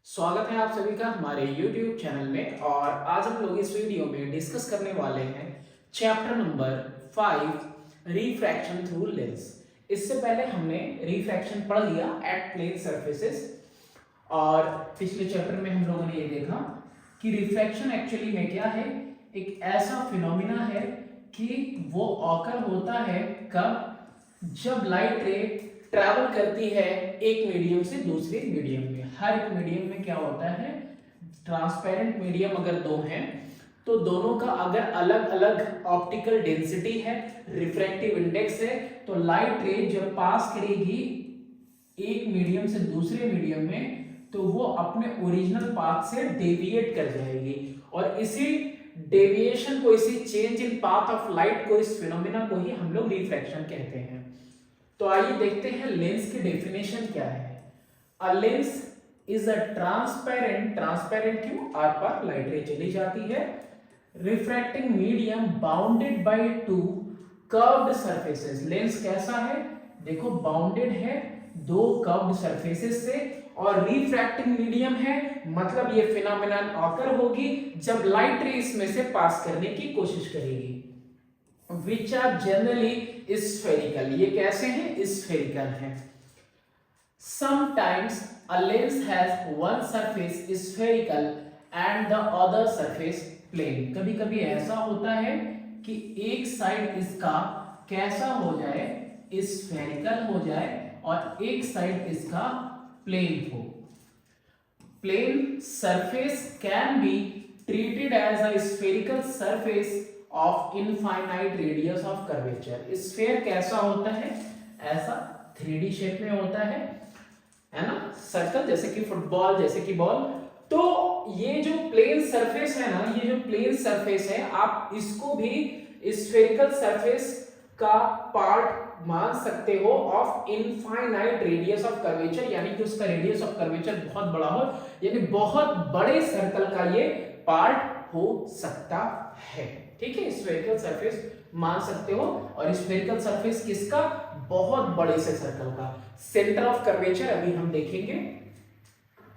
स्वागत है आप सभी का हमारे YouTube चैनल में। और आज हम लोग इस वीडियो में डिस्कस करने वाले हैं chapter number 5 refraction through lens. इससे पहले हमने रिफ्रैक्शन पढ़ लिया एट प्लेन सरफेसेस और पिछले चैप्टर में हम लोगों ने ये देखा कि रिफ्रैक्शन एक्चुअली में क्या है, एक ऐसा फिनोमिना है कि वो ऑकर होता है कब, जब लाइट रे ट्रैवल करती है एक मीडियम से दूसरे मीडियम में। हर एक मीडियम में क्या होता है, ट्रांसपेरेंट मीडियम अगर दो हैं तो दोनों का अगर अलग अलग ऑप्टिकल डेंसिटी है, रिफ्रैक्टिव इंडेक्स है, तो लाइट रे जब पास करेगी एक मीडियम से दूसरे मीडियम में तो वो अपने ओरिजिनल पाथ से डेविएट कर जाएगी। और इसी डेविएशन को, इसी change in path of light को, इस फिनोमिना को ही हम लोग रिफ्रैक्शन कहते हैं। तो आइए देखते हैं लेंस की डेफिनेशन क्या है। अ lens is a transparent, transparent क्यों, आर पार लाइट रे चली जाती है, refracting medium bounded by two curved surfaces. Lens कैसा है, देखो बाउंडेड है दो कर्व्ड सरफेसेस से, और रिफ्रैक्टिंग मीडियम है, मतलब ये फिनोमेनन ऑकर होगी जब लाइट रे इसमें से पास करने की कोशिश करेगी। Which are generally spherical, ये कैसे हैं, spherical हैं। Sometimes a lens has one surface spherical and the other surface plane। कभी कभी ऐसा होता है कि एक साइड इसका कैसा हो जाए, spherical हो जाए, और एक साइड इसका प्लेन हो। Plane surface can be treated as a spherical surface of infinite radius of curvature। Sphere कैसा होता है, ऐसा 3D शेप में होता है ना, सर्कल जैसे कि फुटबॉल, जैसे कि बॉल। तो ये जो प्लेन सरफेस है ना, ये जो प्लेन सरफेस है, आप इसको भी स्फेरिकल सरफेस का पार्ट मान सकते हो of infinite radius of curvature, यानी कि उसका रेडियस ऑफ कर्वेचर बहुत बड़ा हो, यानी बहुत बड़े सर्कल का ये पार्ट हो सकता है। ठीक है, स्फेरिकल सरफेस मान सकते हो। और स्फेरिकल सरफेस किसका, बहुत बड़े से सर्कल का। सेंटर ऑफ कर्वेचर अभी हम देखेंगे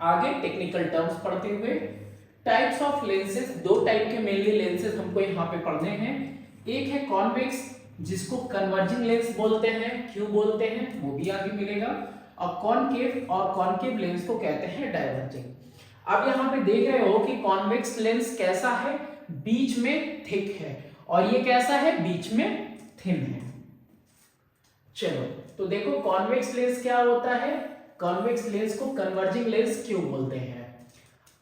आगे टेक्निकल टर्म्स पढ़ते हुए। टाइप्स ऑफ लेंसेज, दो टाइप के मेनली लेंसेज हमको यहाँ पे पढ़ने हैं। एक है कॉन्वेक्स, जिसको कन्वर्जिंग लेंस बोलते हैं, क्यों बोलते हैं वो भी आगे मिलेगा। और कॉनकेव, और कॉनकेव लेंस को कहते हैं डाइवर्जिंग। अब यहाँ पे देख रहे हो कि कॉन्वेक्स लेंस कैसा है, बीच में थिक है, और ये कैसा है, बीच में थिन है। चलो तो देखो कॉन्वेक्स लेंस क्या होता है, कॉन्वेक्स लेंस को कन्वर्जिंग लेंस क्यों बोलते हैं।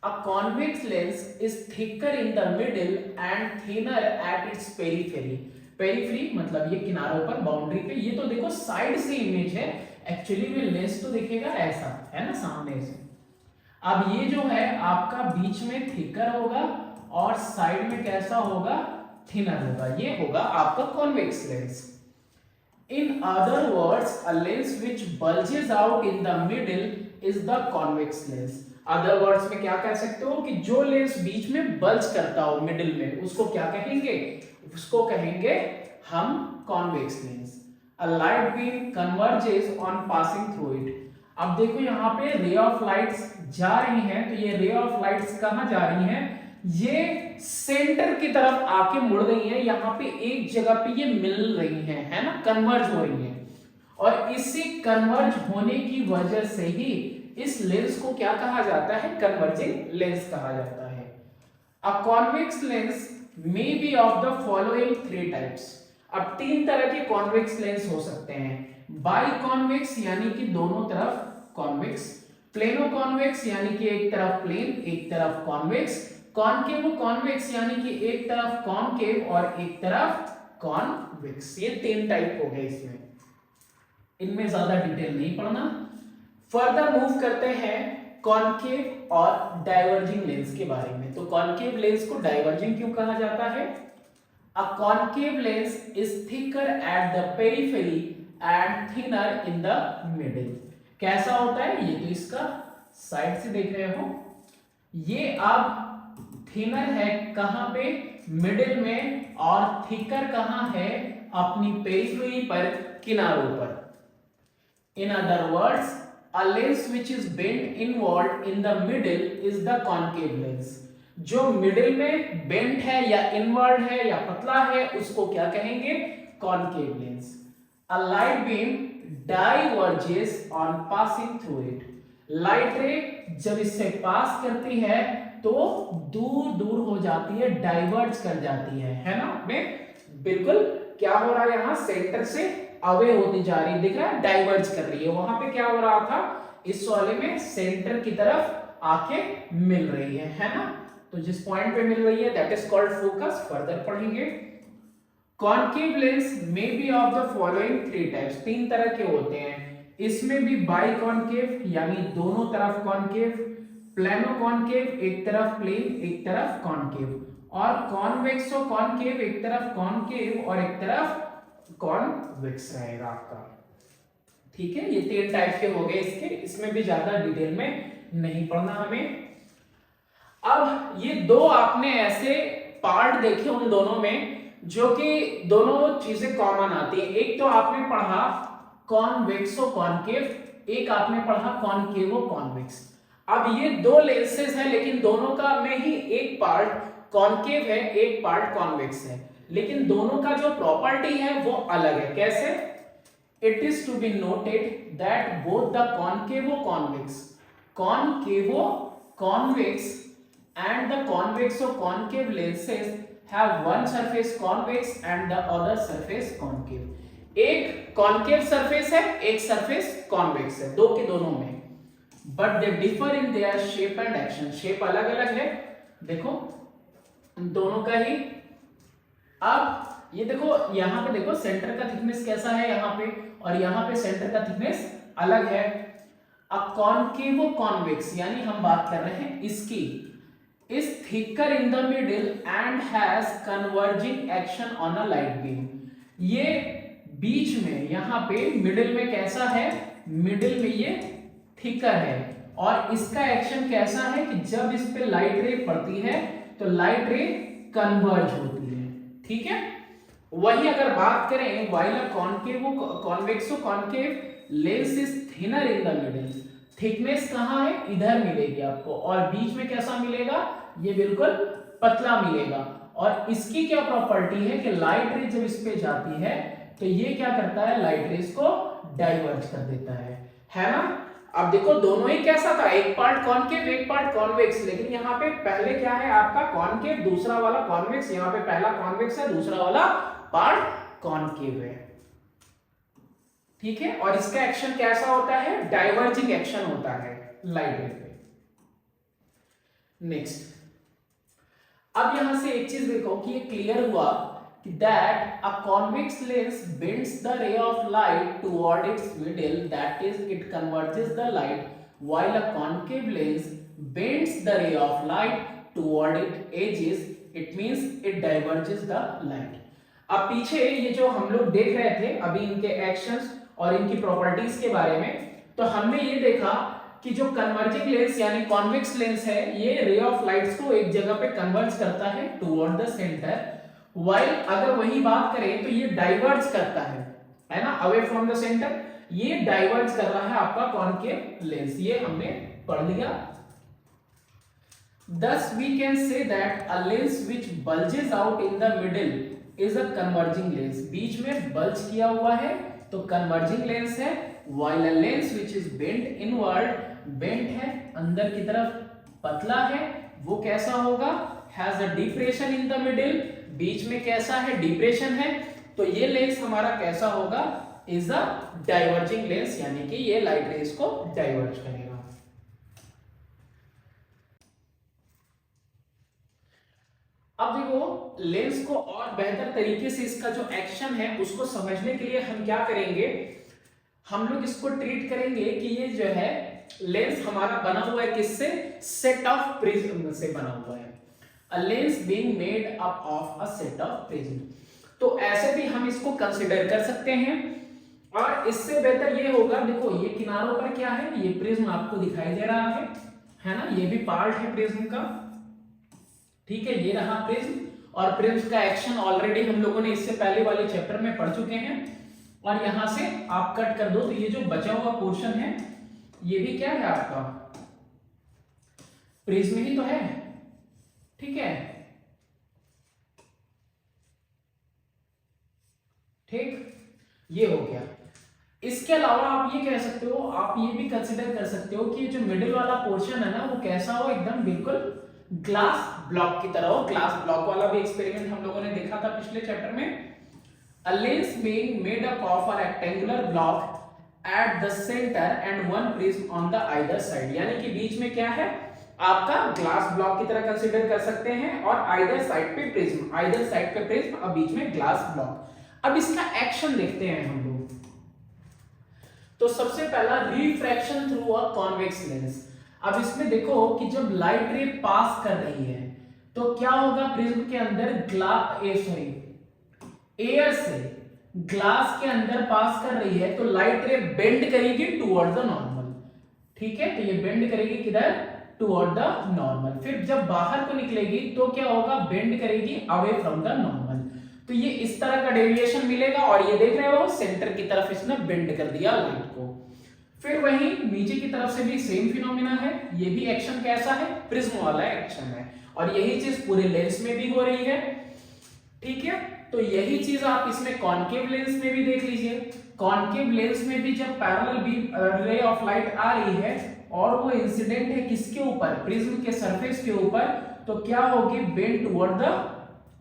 अ convex lens is thicker in the middle and thinner at its periphery. Periphery मतलब ये किनारों पर, बाउंड्री पे। ये तो देखो साइड से इमेज है, एक्चुअली में लेंस तो दिखेगा ऐसा, है ना, सामने से। अब ये जो है आपका बीच में थिकर होगा और साइड में कैसा होगा, थिनर होगा, ये होगा आपका convex lens. In other words, a lens which bulges out in the middle is the convex lens। Other words में क्या कह सकते हो कि जो लेंस बीच में बल्ज करता हो मिडिल में, उसको क्या कहेंगे, उसको कहेंगे हम convex lens. A light beam converges on passing through it। अब देखो यहाँ पे रे ऑफ लाइट्स जा रही हैं, तो ये रे ऑफ लाइट्स कहाँ जा रही हैं, ये सेंटर की तरफ आके मुड़ गई है, यहाँ पे एक जगह पे ये मिल रही है ना, कन्वर्ज हो रही है। और इसी कन्वर्ज होने की वजह से ही इस लेंस को क्या कहा जाता है, कन्वर्जिंग लेंस कहा जाता है। अ convex lens may be of the following three types. अब तीन तरह के कॉन्वेक्स लेंस हो सकते हैं। बाई कॉन्वेक्स यानी कि दोनों तरफ कॉन्वेक्स, प्लेनो कॉन्वेक्स यानी कि एक तरफ प्लेन एक तरफ कॉन्वेक्स, कॉनकेव कॉन्वेक्स यानी कि एक तरफ कॉनकेव और एक तरफ कॉन्वेक्स। ये तीन टाइप हो गए इसमें, इनमें ज्यादा डिटेल नहीं पढ़ना। फर्दर मूव करते हैं कॉनकेव और डाइवर्जिंग लेंस के बारे में। तो कॉनकेव लेंस को डाइवर्जिंग क्यों कहा जाता है। अ concave lens is thicker at the periphery and thinner in the middle. कैसा होता है, ये तो इसका साइड से देख रहे हो, ये अब थिनर है कहां पे, मिडिल में, और थिकर कहां है, अपनी पेरिफेरी पर, किनारों पर। In other words a lens which is bent inward in the middle is the concave lens. जो मिडिल में बेंट है या इनवर्ड है या पतला है उसको क्या कहेंगे? Concave lens. A light beam diverges on passing through it. Light रे जब इससे पास करती है तो दूर दूर हो जाती है, डाइवर्ज कर जाती है ना? में बिल्कुल क्या हो रहा है यहाँ? सेंटर से अवे होती जा रही है, दिख रहा है? डाइवर्ज कर रही है. वहां पे क्या हो रहा था? इस वाले में सेंटर की तरफ आके मिल रही है ना? तो जिस पॉइंट पे मिल रही है that is called focus. Further पढ़ेंगे. Concave lens may be of the following three types. तीन तरह के होते हैं. इसमें भी बाई कॉनकेव यानी दोनों तरफ कॉनकेव, प्लेनो कॉनकेव एक तरफ प्लेन एक तरफ कॉनकेव, और कॉन्वेक्सो कॉनकेव एक तरफ कॉनकेव और एक तरफ कॉन्वेक्स रहेगा आपका. ठीक है, ये तीन टाइप के हो गए इसके. इसमें भी ज्यादा डिटेल में नहीं पढ़ना हमें. अब ये दो आपने ऐसे पार्ट देखे उन दोनों में जो कि दोनों चीजें कॉमन आती है. एक तो आपने पढ़ा कॉन्वेक्सो कॉनकेव, एक आपने पढ़ा कॉनकेवो कॉन्वेक्स. अब ये दो लेंसेज हैं लेकिन दोनों का में ही एक पार्ट कॉनकेव है एक पार्ट कॉन्वेक्स है, लेकिन दोनों का जो प्रॉपर्टी है वो अलग है. कैसे? It is to be noted that both the concave or convex and the convex or concave lenses have one surface convex and the other surface concave. एक concave surface है एक surface convex है, दो के दोनों में, but they differ in their shape and action. shape अलग अलग है देखो दोनों का ही. अब ये देखो यहाँ पे देखो सेंटर का थिकनेस कैसा है यहाँ पे, और यहाँ पे सेंटर का थिकनेस अलग है. अब कॉनकेवो कॉन्वेक्स यानी हम बात कर रहे हैं इसकी, is thicker in the middle and has converging action on a light beam. ये बीच में यहाँ पे मिडिल में कैसा है? मिडिल में ये थिकर है और इसका एक्शन कैसा है कि जब इस पे लाइट रे पड़ती है तो लाइट रे कन्वर्ज होती है. ठीक है, वही अगर बात करें while a convex concave lens is thinner in the middle, thickness कहाँ है? इधर मिलेगी आपको, और बीच में कैसा मिलेगा? ये बिल्कुल पतला मिलेगा. और इसकी क्या प्रॉपर्टी है कि लाइट रे जब इस पे जाती है तो ये क्या करता है? लाइट रेस को डाइवर्ज कर देता है ना? अब देखो दोनों ही कैसा था? एक पार्ट कॉनकेव एक पार्ट कॉन्वेक्स, लेकिन यहाँ पे पहले क्या है आपका? कॉनकेव, दूसरा वाला कॉन्वेक्स. यहाँ पे पहला कॉन्वेक्स है दूसरा वाला पार्ट कॉनकेव है. ठीक है, और इसका एक्शन कैसा होता है? डाइवर्जिंग एक्शन होता है लाइट रे पे. नेक्स्ट, अब यहां से एक चीज देखो कि ये क्लियर हुआ कि that a convex lens bends the ray of light toward its middle, that is it converges the light, while a concave lens bends the ray of light toward it edges, it means it diverges the light. अब पीछे ये जो हम लोग देख रहे थे अभी इनके एक्शंस और इनकी प्रॉपर्टीज के बारे में, तो हमने ये देखा कि जो कन्वर्जिंग लेंस यानी कॉन्वेक्स लेंस है ये रे ऑफ लाइट्स को एक जगह पे कन्वर्ज करता है टुवर्ड द सेंटर, व्हाइल अगर वही बात करें तो ये डाइवर्ज करता है ना, अवे फ्रॉम द सेंटर. ये डाइवर्ज कर रहा है आपका कॉनकेव लेंस, ये हमने पढ़ लिया. Thus we can say that a lens which bulges out in the middle is a converging lens. बीच में bulge किया हुआ है तो converging lens है, while a lens which is bent inward, bent है अंदर की तरफ पतला है, वो कैसा होगा? Has a depression in the middle, बीच में कैसा है? डिप्रेशन है. तो ये लेंस हमारा कैसा होगा? Is a diverging lens, यानी कि ये लाइट रेज को डाइवर्ज करेगा. अब देखो लेंस को और बेहतर तरीके से इसका जो एक्शन है उसको समझने के लिए हम क्या करेंगे? हम लोग इसको ट्रीट करेंगे कि ये जो है लेंस हमारा बना हुआ है किससे? सेट ऑफ प्रिज्म से बना हुआ है. A lens being made up of a set of prism. तो ऐसे भी हम इसको कंसीडर कर सकते हैं. और इससे बेहतर ये होगा, देखो ये किनारों पर क्या है? ये प्रिज्म आपको दिखाई दे रहा है ना? ये भी पार्ट है प्रिज्म का. ठीक है, ये रहा प्रिज्म, और प्रिज्म का एक्शन ऑलरेडी हम लोगों ने इससे पहले वाले चैप्टर में पढ़ चुके हैं. और यहां से आप कट कर दो तो ये जो बचा हुआ पोर्शन है ये भी क्या है आपका प्रिज्म ही तो है, ठीक है, ठीक, ये हो गया। इसके अलावा आप ये कह सकते हो, आप ये भी कंसिडर कर सकते हो कि जो मिडिल वाला पोर्शन है ना वो कैसा हो, एकदम बिल्कुल ग्लास ब्लॉक की तरह हो। ग्लास ब्लॉक वाला भी एक्सपेरिमेंट हम लोगों ने देखा था पिछले चैप्टर में। A lens being made up of a rectangular block at the center and one prism on the either side, यानी कि बीच में क्या है आपका ग्लास ब्लॉक की तरह कंसीडर कर सकते हैं और आइदर साइड पे प्रिज्म, आइदर साइड पे प्रिज्म और बीच में ग्लास ब्लॉक। अब इसका एक्शन देखते हैं हम लोग। तो सबसे पहला refraction through a convex lens. अब इसमें देखो कि जब लाइट रे पास कर रही है तो क्या होगा, प्रिज्म के अंदर एयर से ग्लास के अंदर पास कर रही है तो लाइट रे बेंड करेगी टुवर्ड द नॉर्मल, ठीक है, तो ये बेंड करेगी किधर, टुवर्ड द नॉर्मल। फिर जब बाहर को निकलेगी तो क्या होगा, बेंड करेगी अवे फ्रॉम द नॉर्मल। तो ये इस तरह का डेविएशन मिलेगा और ये देख रहे हो सेंटर की तरफ इसने बेंड कर दिया लाइट को। फिर वही नीचे की तरफ से भी सेम फिनोमिना है, ये भी एक्शन कैसा है, प्रिज्म वाला एक्शन है और यही चीज पूरे लेंस में भी हो रही है, ठीक है। तो यही चीज आप इसमें कॉनकेव लेंस में भी देख लीजिए। कॉनकेव लेंस में भी जब parallel beam ray of light आ रही है और वो इंसिडेंट है किसके ऊपर, प्रिज्म के सरफेस के ऊपर, तो क्या होगी, बेंड टुवर्ड द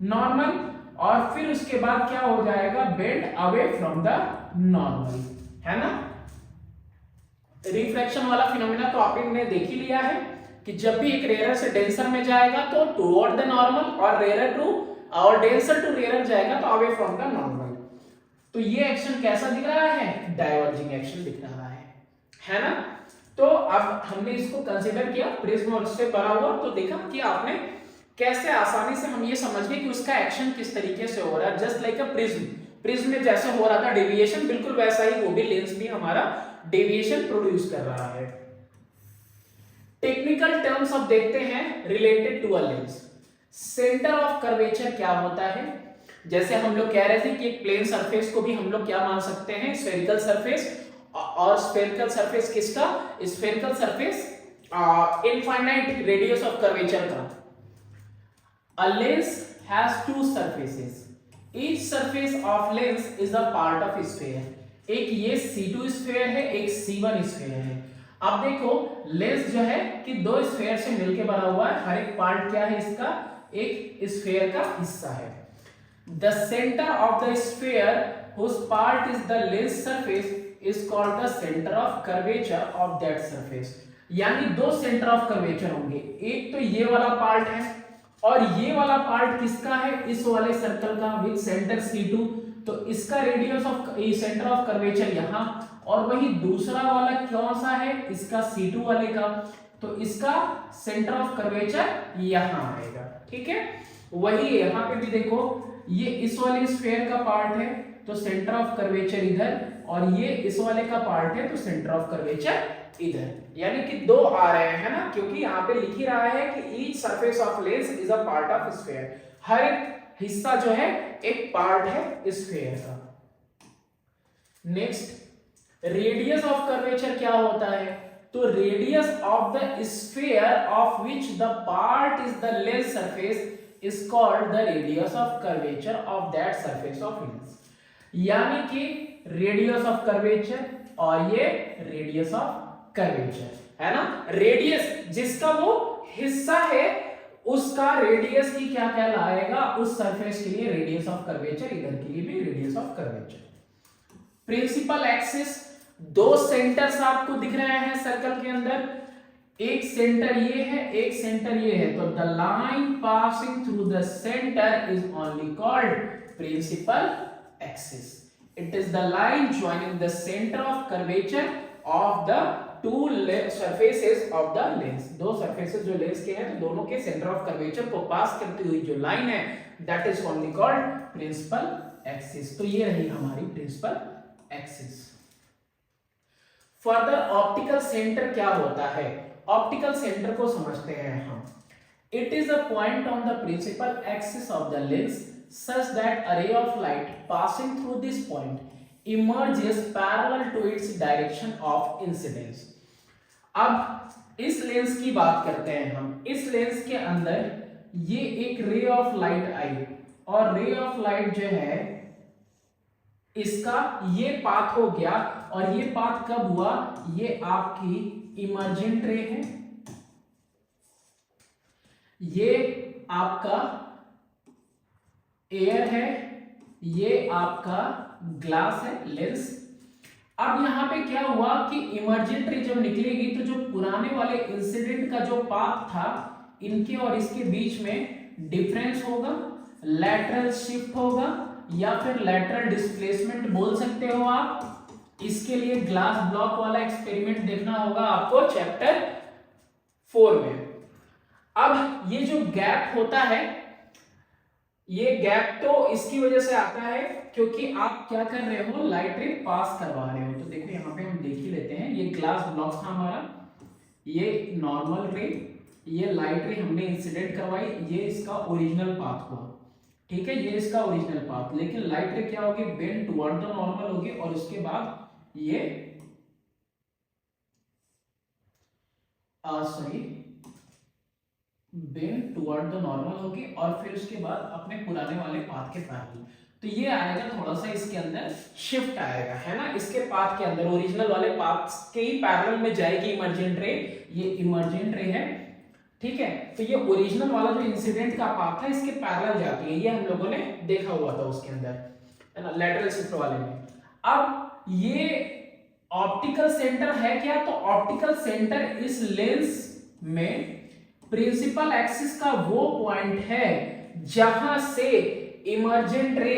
नॉर्मल और फिर उसके बाद क्या हो जाएगा, bend away from the normal, है ना। रिफ्रैक्शन वाला फिनोमेना तो आपने देख ही लिया है कि जब भी एक रेयर से डेंसर में जाएगा तो टुवर्ड द नॉर्मल और रेयर टू और डेंसर टू रेयर जाएगा तो अवे फ्रॉम द नॉर्मल। तो ये एक्शन कैसा दिख रहा है, डाइवर्जिंग एक्शन दिख रहा है ना। तो अब हमने इसको कंसीडर किया प्रिज्म और उससे बना हुआ, तो देखा कि आपने कैसे आसानी से हम ये समझ गए कि उसका एक्शन किस तरीके से हो रहा है। Just like a prism, prism में जैसे हो रहा था डेविएशन, बिल्कुल वैसा ही वो भी लेंस भी हमारा डेविएशन प्रोड्यूस कर रहा है। टेक्निकल टर्म्स अब देखते हैं related to a lens. Centre of curvature क्या होता है, जैसे हम लोग कह रहे थे कि एक प्लेन सरफेस को भी हम लोग क्या मान सकते हैं, स्फेरिकल सरफेस, और स्फेरिकल सरफेस किसका, spherical surface infinite radius of curvature का। A lens has two surfaces. Each surface of lens is a part of sphere. एक ये C2 स्फीयर है, एक C1 स्फीयर है। अब देखो लेंस जो है कि दो स्फीयर से मिलके बना हुआ है, हर एक पार्ट क्या है इसका, एक स्फीयर का हिस्सा है। The center of the sphere whose part is the lens surface is called the center of curvature of that surface. यानी दो सेंटर ऑफ कर्वेचर होंगे, एक तो ये वाला पार्ट है और ये वाला पार्ट किसका है, इस वाले सर्कल का विद सेंटर C2, तो इसका radius of centre of curvature यहाँ, और वही दूसरा वाला कौन सा है, इसका C2 वाले का, तो इसका सेंटर ऑफ कर्वेचर यहाँ आएगा, ठीक है। वही यहाँ पे भी देखो ये इस वाले स्फीयर का पार्ट है तो सेंटर ऑफ कर्वेचर इधर, और ये इस वाले का पार्ट है तो सेंटर ऑफ कर्वेचर इधर, यानी कि दो आ रहे हैं ना, क्योंकि यहाँ पे लिख ही रहा है कि each surface of lens is a part of sphere, हर एक हिस्सा जो है एक पार्ट है स्फीयर का। नेक्स्ट रेडियस ऑफ कर्वेचर क्या होता है, तो radius of the sphere of which the part is the lens surface is called the radius of curvature of that surface of lens, यानी कि रेडियस ऑफ कर्वेचर और ये radius of curvature है ना। रेडियस जिसका वो हिस्सा है उसका रेडियस की क्या कहलाएगा, उस सरफेस के लिए रेडियस ऑफ कर्वेचर, इधर के लिए भी radius of curvature. Principal axis, दो सेंटर्स आपको दिख रहे हैं सर्कल के अंदर, एक सेंटर ये है, एक सेंटर ये है, तो the line passing through the centre is only called principal axis. It is the line joining the centre of curvature of the two surfaces of the lens, दो सरफेसेस जो लेंस के हैं तो दोनों के सेंटर ऑफ कर्वेचर को पास करती हुई जो लाइन है that is only called principal axis. तो ये रही हमारी principal axis. Further optical centre क्या होता है, ऑप्टिकल सेंटर को समझते हैं हम। It is a point on the principal axis of the lens such that a ray of light passing through this point emerges parallel to its direction of incidence. अब इस lens की बात करते हैं हम। इस लेंस के अंदर ये एक रे ऑफ लाइट आई, और रे ऑफ लाइट जो है इसका ये पाथ हो गया, और ये पाथ कब हुआ, ये आपकी इमर्जेंट रे है, ये आपका एयर है, ये आपका ग्लास है, लेंस। अब यहां पे क्या हुआ कि इमर्जेंट रे जब निकलेगी तो जो पुराने वाले इंसिडेंट का जो पाथ था, इनके और इसके बीच में डिफरेंस होगा, लैटरल शिफ्ट होगा, या फिर लैटरल डिस्प्लेसमेंट बोल सकते हो आप। इसके लिए ग्लास ब्लॉक वाला एक्सपेरिमेंट देखना होगा आपको चैप्टर 4 में। अब ये जो गैप होता है, ये गैप तो इसकी वजह से आता है क्योंकि आप क्या कर रहे हो, लाइट रे पास करवा रहे हो। तो देखो यहाँ पे हम देख ही लेते हैं, ये ग्लास ब्लॉक था हमारा, ये नॉर्मल रे, ये लाइट रे हमने इंसिडेंट करवाई, ये इसका ओरिजिनल पाथ हुआ, ठीक है, ये इसका ओरिजिनल पाथ। लेकिन लाइट रे क्या होगी, बेंड टुवर्ड द नॉर्मल होगी, और उसके बाद ये sorry bend toward the normal होगी, और फिर उसके बाद अपने पुराने वाले पाथ के पैरेलल। तो ये आएगा थोड़ा सा इसके अंदर शिफ्ट आएगा, है ना, इसके पाथ के अंदर ओरिजिनल वाले पाथ के ही पैरेलल में जाएगी इमर्जेंट रे, ये इमर्जेंट रे है, ठीक है। तो ये ओरिजिनल वाला जो इंसिडेंट का पाथ है इसके पैरेलल जाती है, ये हम लोगों ने देखा हुआ था उसके अंदर, है ना, लैटरल शिफ्ट वाले में। अब ये ऑप्टिकल सेंटर है क्या, तो ऑप्टिकल सेंटर इस लेंस में प्रिंसिपल एक्सिस का वो पॉइंट है जहां से इमर्जेंट रे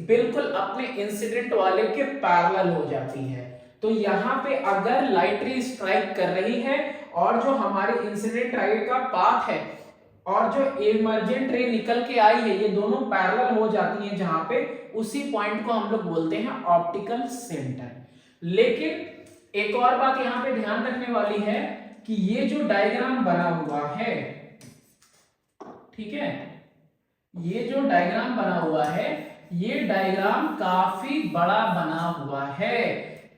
बिल्कुल अपने इंसिडेंट वाले के पैरेलल हो जाती है। तो यहां पे अगर लाइट रे स्ट्राइक कर रही है और जो हमारे इंसिडेंट रे का पाथ है और जो इमर्जेंट रे निकल के आई है, ये दोनों पैरेलल हो जाती हैं जहां पे, उसी पॉइंट को हम लोग बोलते हैं ऑप्टिकल सेंटर। लेकिन एक और बात यहां पे ध्यान रखने वाली है कि ये जो डायग्राम बना हुआ है, ठीक है, ये जो डायग्राम बना हुआ है, ये डायग्राम काफी बड़ा बना हुआ है।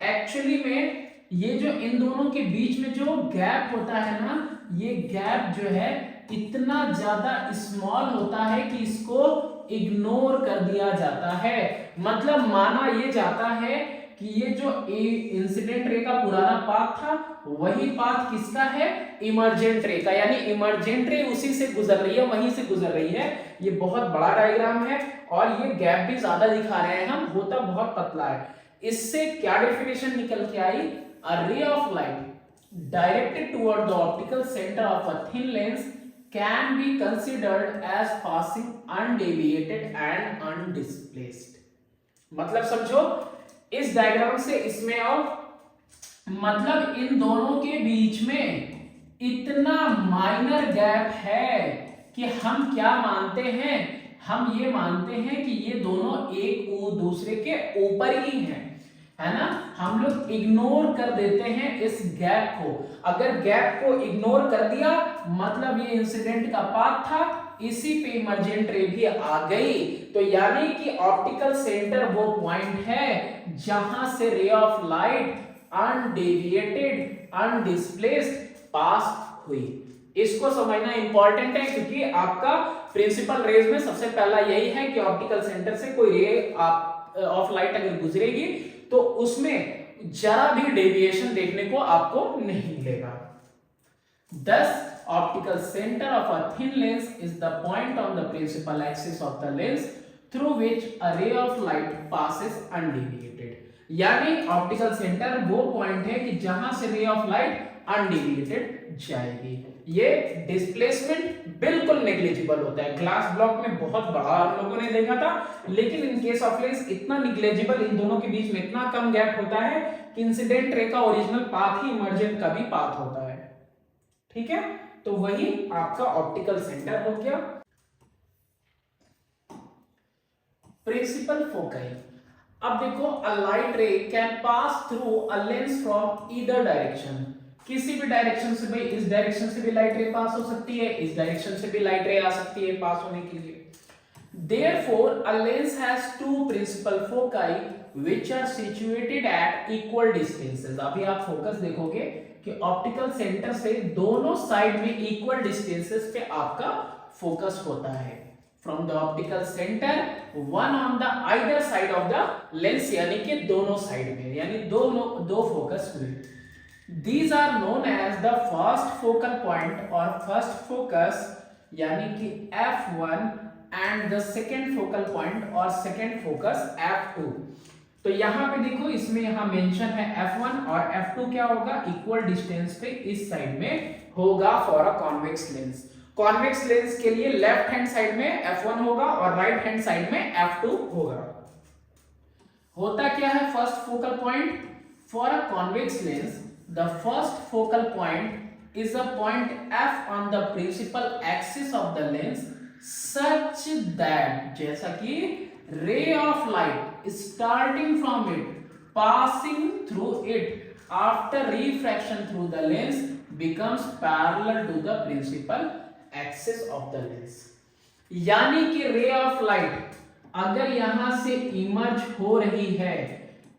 एक्चुअली में ये जो इन दोनों के बीच में जो गैप होता है ना, ये गैप जो है इतना ज्यादा स्मॉल होता है कि इसको इग्नोर कर दिया जाता है। मतलब माना ये जाता है कि ये जो इंसिडेंट रे का पुराना पाथ था, वही पाथ किसका है, इमर्जेंट रे का, यानी इमर्जेंट रे उसी से गुजर रही है, वहीं से गुजर रही है। ये बहुत बड़ा डायग्राम है और ये गैप भी ज्यादा दिखा रहे हैं हम, होता बहुत पतला है। इससे क्या डेफिनेशन निकल के आई, a ray of light directed toward the optical centre of a thin lens can be considered as passing undeviated and undisplaced। मतलब समझो इस डायग्राम से इसमें, और मतलब इन दोनों के बीच में इतना माइनर गैप है कि हम क्या मानते हैं, हम ये मानते हैं कि ये दोनों एक दूसरे के ऊपर ही हैं, है ना। हम लोग इग्नोर कर देते हैं इस गैप को। अगर गैप को इग्नोर कर दिया मतलब ये इंसिडेंट का पाथ था, इसी पे इमर्जेंट रे भी आ गई। तो यानी कि ऑप्टिकल सेंटर वो पॉइंट है जहां से रे ऑफ लाइट अनडेविएटेड अनडिस्प्लेस्ड पास हुई। इसको समझना इंपॉर्टेंट है क्योंकि आपका प्रिंसिपल रेज में सबसे पहला यही है कि ऑप्टिकल सेंटर से कोई रे ऑफ लाइट अगर गुजरेगी तो उसमें जरा भी डेविएशन देखने को आपको नहीं मिलेगा। Thus, optical center of a thin lens is the point on the principal axis of the lens through which a ray of light passes undeviated। यानी ऑप्टिकल सेंटर वो पॉइंट है कि जहां से रे ऑफ लाइट अनडेविएटेड जाएगी। ये displacement बिल्कुल नेग्लिजिबल होता है। ग्लास ब्लॉक में बहुत बड़ा हम लोगों ने देखा था, लेकिन इन केस ऑफ लेंस इतना नेग्लिजिबल, इन दोनों के बीच में इतना कम गैप होता है कि इंसिडेंट रे का ओरिजिनल पाथ ही इमर्जेंट का भी पाथ होता है। ठीक है, तो वही आपका ऑप्टिकल सेंटर हो गया। Principal foci. अब देखो, a light ray can pass through a lens from either direction. किसी भी डायरेक्शन से, भाई इस डायरेक्शन से भी लाइट रे पास हो सकती है, इस डायरेक्शन से भी लाइट रे आ सकती है पास होने के लिए। Therefore, a lens has two principal foci which are situated at equal distances। अभी आप फोकस देखोगे कि ऑप्टिकल सेंटर से दोनों साइड में इक्वल डिस्टेंसेस पे आपका फोकस होता है। From the optical centre one on the either side of the lens, यानी कि दोनों साइड में, यानी दो फोकस हुए। These are known as the first focal point और first focus, यानी कि f1 and the second focal point और second focus f2। तो यहाँ पे देखो, इसमें यहाँ मेंशन है f1 और f2 क्या होगा, इक्वल डिस्टेंस पे इस साइड में होगा for a convex lens. Convex lens के लिए लेफ्ट हैंड साइड में f1 होगा और राइट हैंड साइड में f2 होगा। होता क्या है first focal point? For a convex lens the first focal point is a point f on the principal axis of the lens such that, जैसा कि ray of light starting from it passing through it after refraction through the lens becomes parallel to the principal axis of the lens। यानी कि ray of light अगर यहां से emerge हो रही है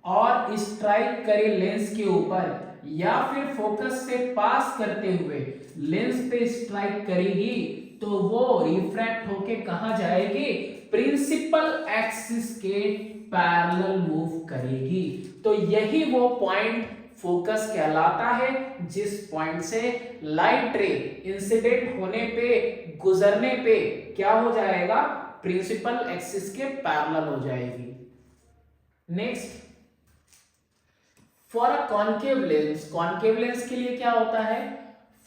और स्ट्राइक करे लेंस के ऊपर या फिर फोकस से पास करते हुए लेंस पे स्ट्राइक करेगी, तो वो रिफ्रैक्ट होके कहां जाएगी, प्रिंसिपल एक्सिस के पैरेलल मूव करेगी। तो यही वो पॉइंट फोकस कहलाता है जिस पॉइंट से लाइट रे इंसिडेंट होने पे, गुजरने पे क्या हो जाएगा, प्रिंसिपल एक्सिस के पैरेलल हो जाएगी। Next, for a concave lens, concave lens के लिए क्या होता है,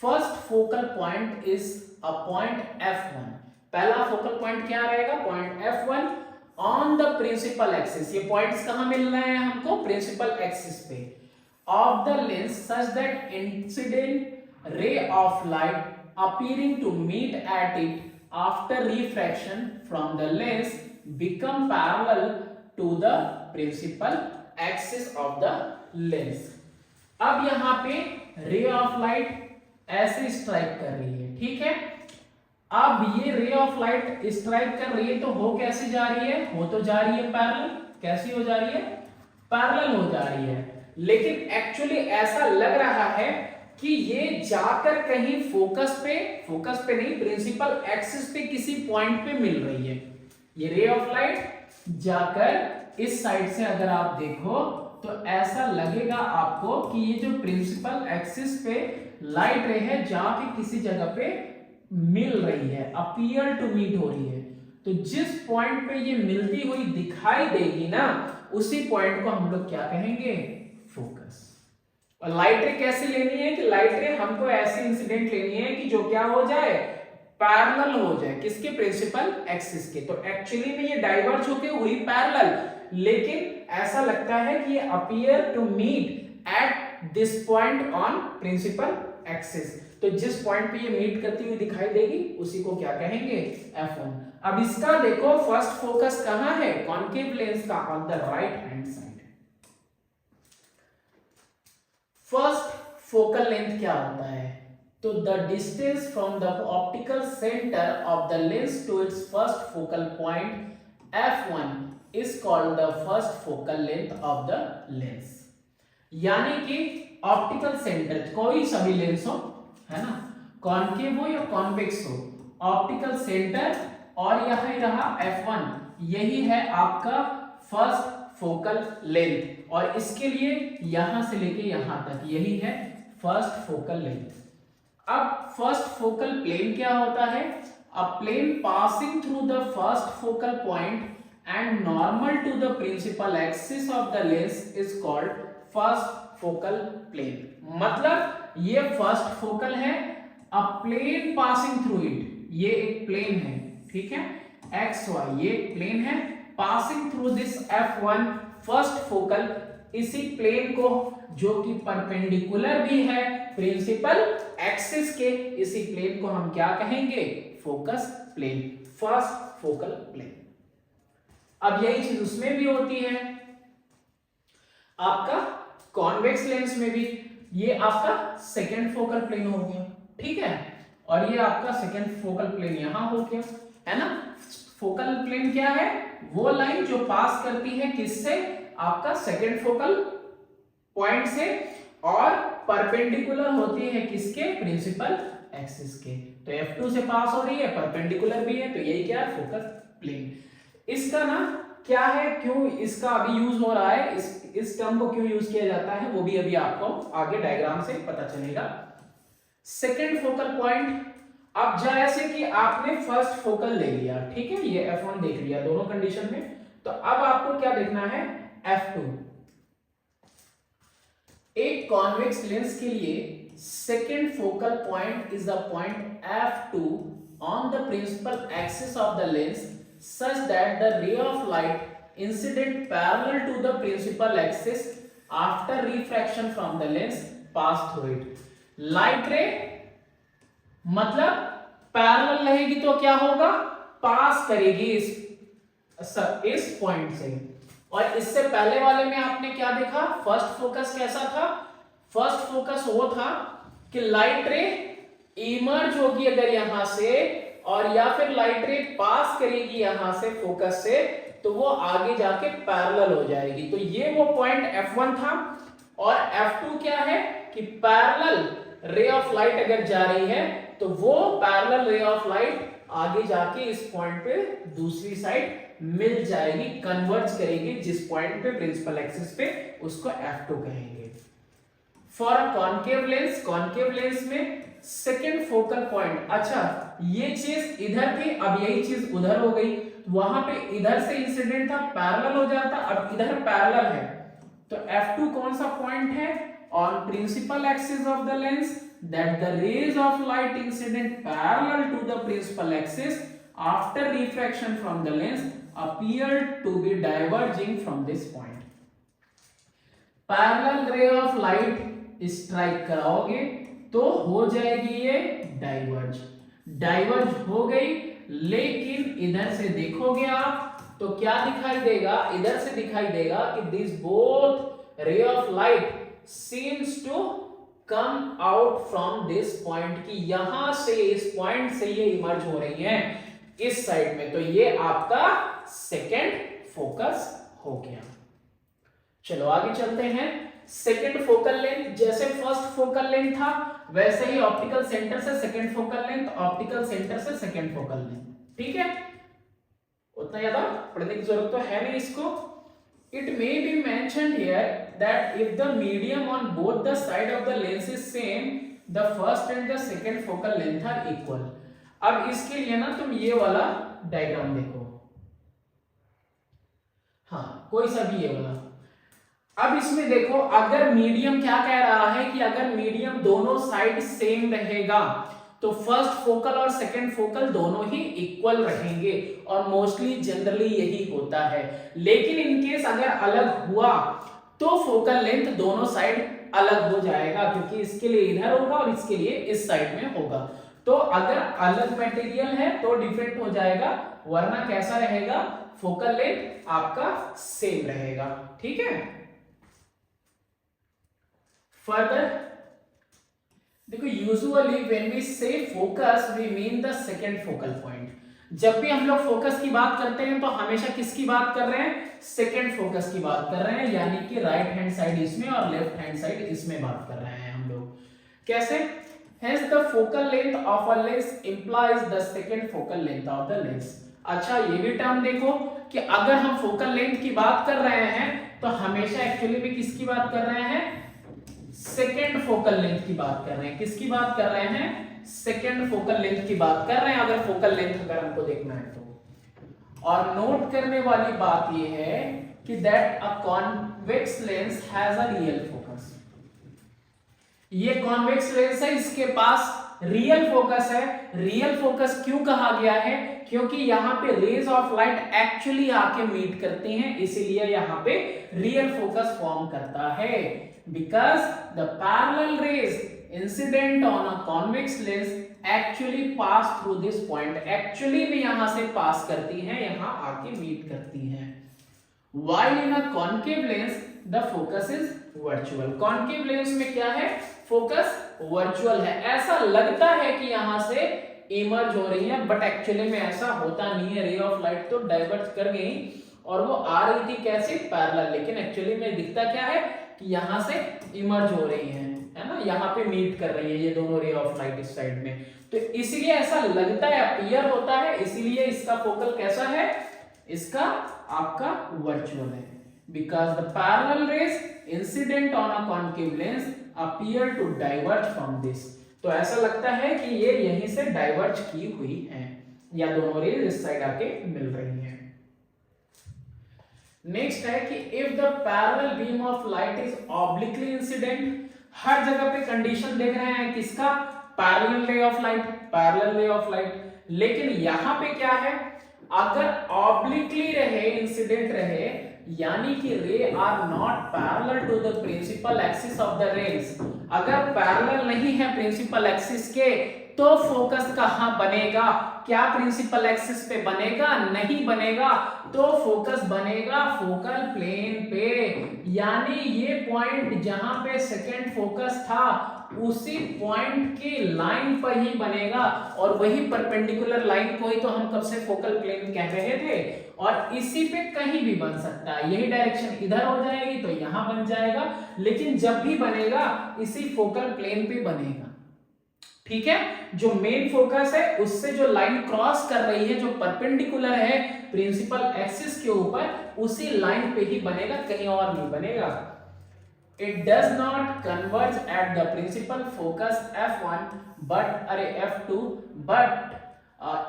first focal point is a point f1। पहला फोकल पॉइंट क्या रहेगा, point f1 on the principal axis. ये पॉइंट्स कहां मिल रहे हैं हमको, प्रिंसिपल एक्सिस पे of the lens such that incident ray of light appearing to meet at it after refraction from the lens become parallel to the principal axis of the lens. अब यहां पे रे ऑफ लाइट ऐसे strike कर रही है, ठीक है। अब ये रे ऑफ लाइट स्ट्राइक कर रही है तो हो कैसे जा रही है, हो तो जा रही है पैरेलल। कैसी हो जा रही है, पैरेलल हो जा रही है। लेकिन एक्चुअली ऐसा लग रहा है कि ये जाकर कहीं फोकस पे नहीं, प्रिंसिपल एक्सिस पे किसी पॉइंट पे मिल रही है। ये रे ऑफ लाइट जाकर इस साइड से अगर आप देखो तो ऐसा लगेगा आपको कि ये जो प्रिंसिपल एक्सिस पे लाइट रे है जाके किसी जगह पे मिल रही है, अपीयर टू मीट हो रही है। तो जिस पॉइंट पे ये मिलती हुई दिखाई देगी ना, उसी पॉइंट को हम लोग क्या कहेंगे, फोकस। और लाइट रे कैसे लेनी है कि लाइट रे हमको ऐसी इंसिडेंट लेनी है कि जो क्या हो जाए, पैरेलल हो जाए, किसके, प्रिंसिपल एक्सिस के। तो एक्चुअली में ये डाइवर्ज होके हुई पैरेलल, लेकिन ऐसा लगता है कि ये appear to meet at this point on principal axis. तो जिस पॉइंट पे ये मीट करती हुई दिखाई देगी उसी को क्या कहेंगे, f1। अब इसका देखो फर्स्ट फोकस कहां है, कॉन्केव लेंस का, on the right hand side. First focal length क्या होता है, तो the distance from the optical centre of the lens to its first focal point f1 is called the first focal length of the lens। यानी कि optical centre, कोई सभी lens हो, है ना, कॉन्केव हो या कॉन्वेक्स हो, ऑप्टिकल सेंटर और यही रहा f1, यही है आपका फर्स्ट फोकल लेंथ। और इसके लिए यहां से लेके यहां तक यही है फर्स्ट फोकल लेंथ। अब फर्स्ट फोकल प्लेन क्या होता है, a plane passing through the first focal point and normal to the principal axis of the lens is called first focal plane। मतलब ये फर्स्ट फोकल है, a plane passing through it, ये एक plane है, ठीक है, xy ये plane है, passing through this f1 first focal, इसी प्लेन को जो कि परपेंडिकुलर भी है प्रिंसिपल एक्सिस के, इसी प्लेन को हम क्या कहेंगे, focus plane, first focal plane. अब यही चीज उसमें भी होती है, आपका कॉन्वेक्स लेंस में भी। ये आपका सेकेंड फोकल प्लेन हो गया, ठीक है, और ये आपका सेकेंड फोकल प्लेन यहां हो गया, है ना। फोकल प्लेन क्या है, वो लाइन जो पास करती है किससे, आपका सेकेंड फोकल पॉइंट से और परपेंडिकुलर होती है किसके, प्रिंसिपल एक्सिस के। तो F2 से पास हो रही है, परपेंडिकुलर भी है, तो यही क्या है, फोकस प्लेन। इसका ना क्या है, क्यों इसका अभी यूज हो रहा है, इस टर्म को क्यों यूज किया जाता है, वो भी अभी आपको आगे डायग्राम से पता चलेगा। सेकेंड फोकल पॉइंट, अब जैसे कि आपने फर्स्ट फोकल ले लिया, ठीक है, ये F1 देख लिया दोनों कंडीशन में, तो अब आपको क्या देखना है, F2। एक कॉन्वेक्स लेंस के लिए second focal point is the point F2 on the principal axis of the lens such that the ray of light incident parallel to the principal axis after refraction from the lens pass through it। Light रे मतलब parallel रहेगी तो क्या होगा, पास करेगी इस point से। और इससे पहले वाले में आपने क्या देखा, फर्स्ट फोकस कैसा था, फर्स्ट फोकस वो था कि लाइट रे इमर्ज होगी अगर यहां से, और या फिर लाइट रे पास करेगी यहां से फोकस से, तो वो आगे जाके पैरेलल हो जाएगी। तो ये वो पॉइंट F1 था। और F2 क्या है कि पैरेलल रे ऑफ लाइट अगर जा रही है तो वो पैरेलल रे ऑफ लाइट आगे जाके इस पॉइंट पे दूसरी साइड मिल जाएगी, कन्वर्ज करेगी जिस पॉइंट पे प्रिंसिपल एक्सिस पे, उसको F2 कहेंगे। फॉर अ कॉन्केव लेंस में सेकेंड फोकल पॉइंट, अच्छा ये चीज इधर थी, अब यही चीज उधर हो गई, वहां पे इधर से इंसिडेंट था, पैरेलल हो जाता, अब इधर पैरेलल है, तो F2 कौन सा पॉइंट है, on principal axis of the lens that the rays of light incident parallel to the principal axis after refraction from the lens appear to be diverging from this point. Parallel ray of light strike कराओगे तो हो जाएगी ये diverge हो गई, लेकिन इधर से देखोगे आप तो क्या दिखाई देगा, इधर से दिखाई देगा कि this both ray of light seems to come out from this point, की यहां से इस पॉइंट से ये इमर्ज हो रही हैं इस साइड में। तो ये आपका सेकेंड फोकस हो गया। चलो आगे चलते हैं। सेकेंड फोकल लेंथ, जैसे फर्स्ट फोकल लेंथ था वैसे ही ऑप्टिकल सेंटर से second focal length, optical centre से सेकेंड फोकल लेंथ, ठीक है, उतना ज्यादा पढ़ने की जरूरत तो है नहीं इसको। It may be mentioned here that if the medium on both the side of the lens is same, the first and the second focal length are equal. अब इसके लिए ना तुम ये वाला डायग्राम देखो, हाँ कोई सा भी ये वाला। अब इसमें देखो, अगर मीडियम क्या कह रहा है कि अगर मीडियम दोनों साइड सेम रहेगा तो फर्स्ट फोकल और सेकंड फोकल दोनों ही इक्वल रहेंगे, और मोस्टली जनरली यही होता है। लेकिन इनकेस अगर अलग हुआ तो फोकल लेंथ दोनों साइड अलग हो जाएगा, क्योंकि इसके लिए इधर होगा और इसके लिए इस साइड में होगा। तो अगर अलग मटेरियल है तो डिफरेंट हो जाएगा, वरना कैसा रहेगा, फोकल लेंथ आपका सेम रहेगा, ठीक है। फर्दर देखो, usually when we say focus we mean the second focal point. जब भी हम लोग फोकस की बात करते हैं तो हमेशा किसकी बात कर रहे हैं, सेकेंड फोकस की बात कर रहे हैं, यानी कि राइट हैंड साइड इसमें और लेफ्ट हैंड साइड इसमें बात कर रहे हैं हम लोग। कैसे, hence the focal length of a lens implies the second focal length of the lens। अच्छा ये भी टर्म देखो कि अगर हम फोकल लेंथ की बात कर रहे हैं तो हमेशा एक्चुअली में किसकी बात कर रहे हैं, सेकेंड फोकल लेंथ की बात कर रहे हैं। किसकी बात कर रहे हैं, सेकेंड फोकल लेंथ की बात कर रहे हैं, अगर फोकल लेंथ अगर हमको देखना है तो। और नोट करने वाली बात ये है कि that a convex lens has a real focus. ये कॉन्वेक्स लेंस है, इसके पास रियल फोकस है। रियल फोकस क्यों कहा गया है, क्योंकि यहाँ पे रेज ऑफ लाइट एक्चुअली आके मीट करती हैं, इसीलिए यहाँ पे रियल फोकस फॉर्म करता है। Because the parallel rays incident on a convex lens actually pass through this point, actually में यहां से पास करती हैं, यहां आके मीट करती हैं। While in a concave lens the focus is virtual। concave lens में क्या है, फोकस वर्चुअल है। ऐसा लगता है कि यहां से इमर्ज हो रही है, बट एक्चुअली में ऐसा होता नहीं है। रे ऑफ लाइट तो डाइवर्ज कर गई और वो आ रही थी कैसे, पैरेलल, लेकिन एक्चुअली में दिखता क्या है कि यहां से इमर्ज हो रही हैं। है ना, यहाँ पे मीट कर रही है ये दोनों रे ऑफ लाइट इस साइड में, तो इसलिए ऐसा लगता है, अपीयर होता है, इसलिए इसका फोकल कैसा है, इसका आपका वर्चुअल है, because the parallel rays incident on a concave lens appear to diverge from this. तो ऐसा लगता है कि ये यहीं से डाइवर्ज की हुई है, या दोनों रेज इस साइड आके मिल रही हैं। नेक्स्ट है कि if the parallel beam of light is obliquely incident, हर जगह पे कंडीशन देख रहे हैं किसका, parallel ray of light, parallel ray of light, लेकिन यहां पे क्या है, अगर ऑब्लिकली रहे, इंसिडेंट रहे, यानी कि ray are not parallel to the principal axis of the rays, अगर पैरेलल नहीं है प्रिंसिपल एक्सिस के, तो फोकस कहां बनेगा, क्या प्रिंसिपल एक्सिस पे बनेगा, नहीं बनेगा, तो फोकस बनेगा फोकल प्लेन पे, यानी ये पॉइंट जहां पे सेकंड फोकस था उसी पॉइंट की लाइन पर ही बनेगा, और वही परपेंडिकुलर लाइन को ही तो हम कब से फोकल प्लेन कह रहे थे, और इसी पे कहीं भी बन सकता है, यही डायरेक्शन इधर हो जाएगी तो यहां बन जाएगा, लेकिन जब भी बनेगा इसी फोकल प्लेन पे बनेगा। ठीक है, जो मेन फोकस है उससे जो लाइन क्रॉस कर रही है, जो परपेंडिकुलर है प्रिंसिपल एक्सिस के ऊपर, उसी लाइन पे ही बनेगा, कहीं और नहीं बनेगा। It does not converge at the principal focus f1 but f2, but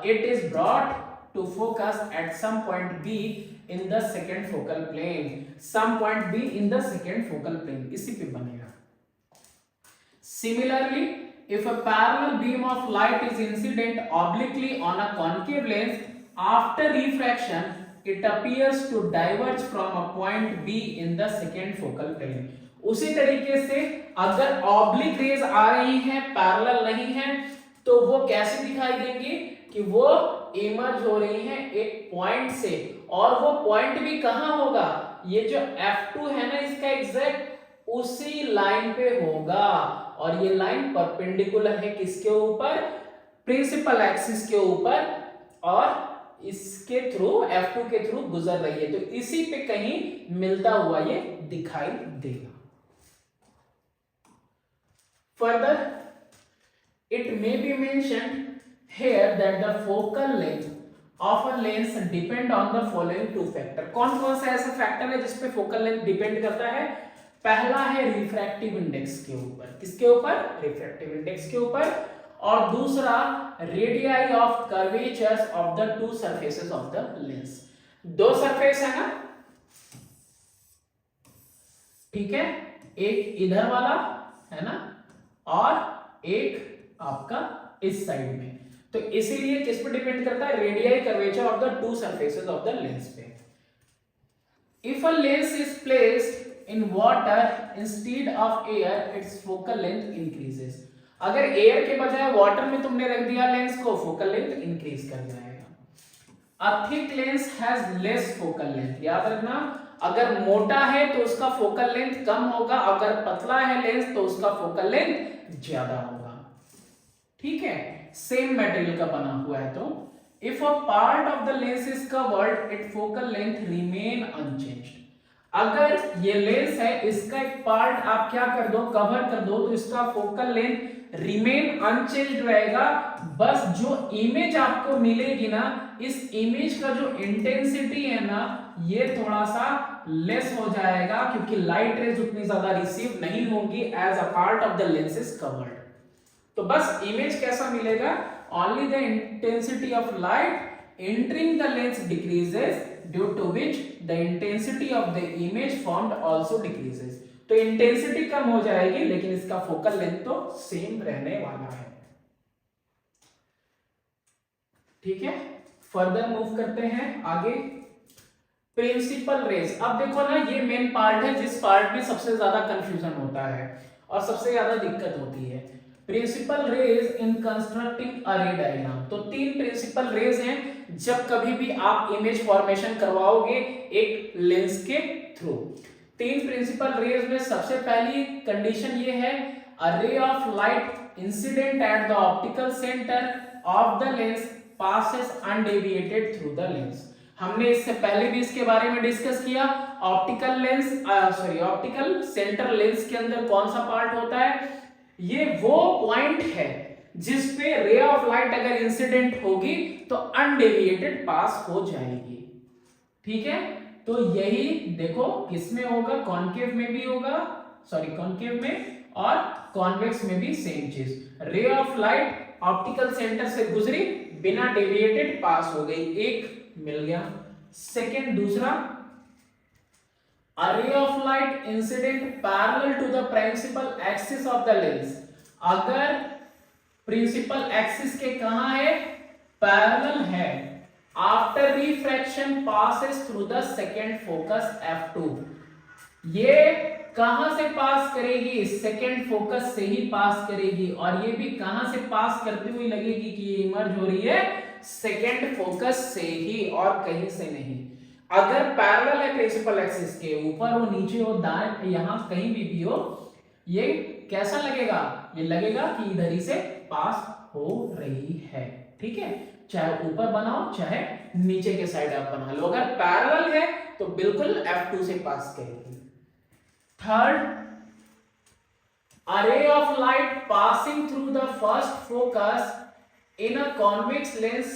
it is brought to focus at some point B in the second focal plane, some point B in the second focal plane, इसी पे बनेगा। Similarly, if a parallel beam of light is incident obliquely on a concave lens, after refraction it appears to diverge from a point B in the second focal plane। उसी तरीके से अगर oblique raise आ रही हैं, parallel नहीं है, तो वो कैसे दिखाई देंगी कि वो इमर्ज हो रही हैं एक पॉइंट से, और वो पॉइंट भी कहां होगा, ये जो F2 है ना इसका एग्जैक्ट उसी लाइन पे होगा, और ये लाइन परपेंडिकुलर है किसके ऊपर, प्रिंसिपल एक्सिस के ऊपर, और इसके थ्रू F2 के थ्रू गुजर रही है, तो इसी पे कहीं मिलता हुआ ये दिखाई देगा। Further, it may be mentioned here that the focal length of a lens depend on the following two factor। कौन कौन सा ऐसा फैक्टर है जिसपे फोकल लेंथ डिपेंड करता है, पहला है रिफ्रैक्टिव इंडेक्स के ऊपर, किसके ऊपर, रिफ्रैक्टिव इंडेक्स के ऊपर, और दूसरा radii of curvatures of the two surfaces of the lens. दो सरफेस है ना, ठीक है, एक इधर वाला है ना, और एक आपका इस साइड में, तो इसीलिए किस पर डिपेंड करता है, radii curvature of the two surfaces of the lens पे। If a lens is placed in water instead of air, its focal length increases. अगर एयर के बजाय वाटर में तुमने रख दिया लेंस को, फोकल लेंथ इंक्रीज कर जाएगा। A thick lens has less focal length, याद रखना, अगर मोटा है तो उसका फोकल लेंथ कम होगा, अगर पतला है लेंस तो उसका फोकल लेंथ ज्यादा होगा। ठीक है, सेम मटेरियल का बना हुआ है, तो if a part of the lens is covered, it focal length remain unchanged. अगर ये लेंस है, इसका एक पार्ट आप क्या कर दो, कवर कर दो, तो इसका फोकल लेंथ रिमेन अनचेंज्ड रहेगा, बस जो इमेज आपको मिलेगी ना, इस इमेज का जो इंटेंसिटी है ना, ये थोड़ा सा लेस हो जाएगा, क्योंकि लाइट रेज उतनी ज्यादा रिसीव नहीं होंगी as a part of the lens is covered. तो बस इमेज कैसा मिलेगा, only the intensity of light entering the lens decreases, due to which the intensity of the image formed also decreases। तो intensity कम हो जाएगी, लेकिन इसका फोकल लेंथ तो सेम रहने वाला है। ठीक है, फर्दर मूव करते हैं आगे। प्रिंसिपल रेज, अब देखो ना, ये मेन पार्ट है जिस पार्ट में सबसे ज्यादा कंफ्यूजन होता है और सबसे ज्यादा दिक्कत होती है। Principal rays in constructing a ray diagram. तो तीन प्रिंसिपल रेज हैं जब कभी भी आप इमेज फॉर्मेशन करवाओगे एक लेंस के थ्रू। तीन प्रिंसिपल रेज में सबसे पहली कंडीशन ये है, a ray of light incident at the optical centre of the lens passes undeviated through the lens. हमने इससे पहले भी इसके बारे में डिस्कस किया। ऑप्टिकल सेंटर लेंस के अंदर कौन सा पार्ट होता है, ये वो पॉइंट है जिस पे रे ऑफ लाइट अगर इंसिडेंट होगी तो अनडेविएटेड पास हो जाएगी। ठीक है, तो यही देखो किसमें होगा, कॉन्केव में भी होगा, सॉरी कॉन्केव में, और कॉन्वेक्स में भी सेम चीज। रे ऑफ लाइट ऑप्टिकल सेंटर से गुजरी, बिना डेविएटेड पास हो गई, एक मिल गया। सेकेंड, दूसरा, a ray of light incident parallel to the principal axis of the lens, अगर प्रिंसिपल एक्सिस के कहां है, पैरेलल है, after refraction passes through the second focus f2, ये कहां से पास करेगी, सेकेंड फोकस से ही पास करेगी, और ये भी कहां से पास करती हुई लगेगी कि ये इमर्ज हो रही है सेकेंड फोकस से ही और कहीं से नहीं। अगर पैरेलल है प्रिंसिपल एक्सिस के, ऊपर हो, नीचे हो, दाएं, यहां कहीं भी हो, ये कैसा लगेगा, ये लगेगा कि इधर ही से पास हो रही है। ठीक है, चाहे ऊपर बनाओ चाहे नीचे के साइड आप बना लो, अगर पैरेलल है तो बिल्कुल f2 से पास करेगी। Third, a ray of light passing through the first focus in a convex lens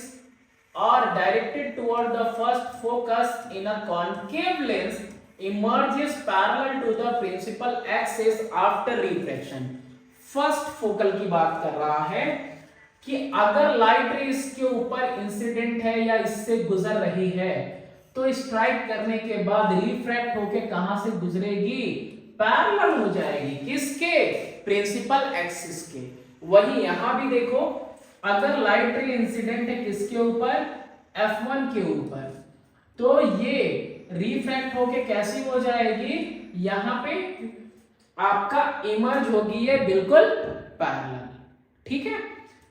or directed toward the first focus in a concave lens emerges parallel to the principal axis after refraction। First focal की बात कर रहा है कि अगर light रे इसके ऊपर इंसिडेंट है या इससे गुजर रही है तो स्ट्राइक करने के बाद रिफ्रैक्ट होके कहां से गुजरेगी, पैरेलल हो जाएगी, किसके, प्रिंसिपल एक्सिस के। वही यहां भी देखो, अगर लाइट रे इंसिडेंट है किसके ऊपर, f1 के ऊपर, तो ये रिफ्रैक्ट होके कैसी हो जाएगी, यहां पे आपका इमर्ज होगी ये बिल्कुल पैरेलल। ठीक है,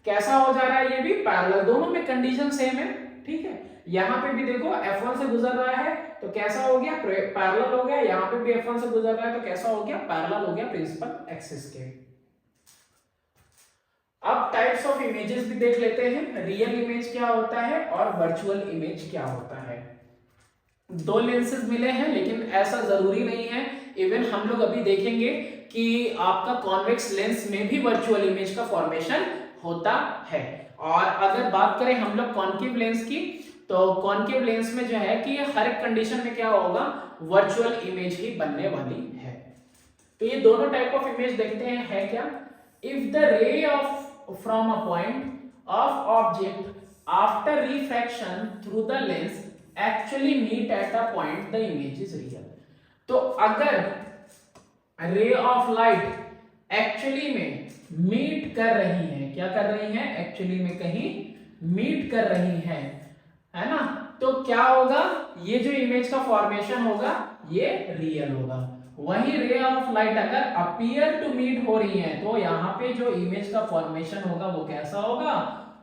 कैसा हो जा रहा है, ये भी पैरेलल, दोनों में कंडीशन सेम है। ठीक है, यहां पे भी देखो f1 से गुजर रहा है तो कैसा हो गया, पैरेलल हो गया, यहां पे भी f1 से गुजर रहा है तो कैसा हो गया, पैरेलल हो गया प्रिंसिपल एक्सिस के। अब टाइप्स ऑफ इमेजेस भी देख लेते हैं, रियल इमेज क्या होता है और वर्चुअल इमेज क्या होता है। दो लेंसेज मिले हैं लेकिन ऐसा जरूरी नहीं है, इवन हम लोग अभी देखेंगे कि आपका कॉन्वेक्स लेंस में भी वर्चुअल इमेज का फॉर्मेशन होता है। और अगर बात करें हम लोग कॉन्केव लेंस की, तो कॉन्केव लेंस में जो है कि हर एक कंडीशन में क्या होगा, वर्चुअल इमेज ही बनने वाली है। तो ये दोनों टाइप ऑफ इमेज देखते हैं, है क्या, if the ray of from a point of object after refraction through the lens actually meet at a point, the image is real। तो अगर रे ऑफ लाइट एक्चुअली में मीट कर रही है, क्या कर रही है, एक्चुअली में कहीं मीट कर रही है ना, तो क्या होगा, ये जो इमेज का फॉर्मेशन होगा ये रियल होगा। वही रे ऑफ लाइट अगर अपीयर टू मीट हो रही है तो यहाँ पे जो इमेज का फॉर्मेशन होगा वो कैसा होगा,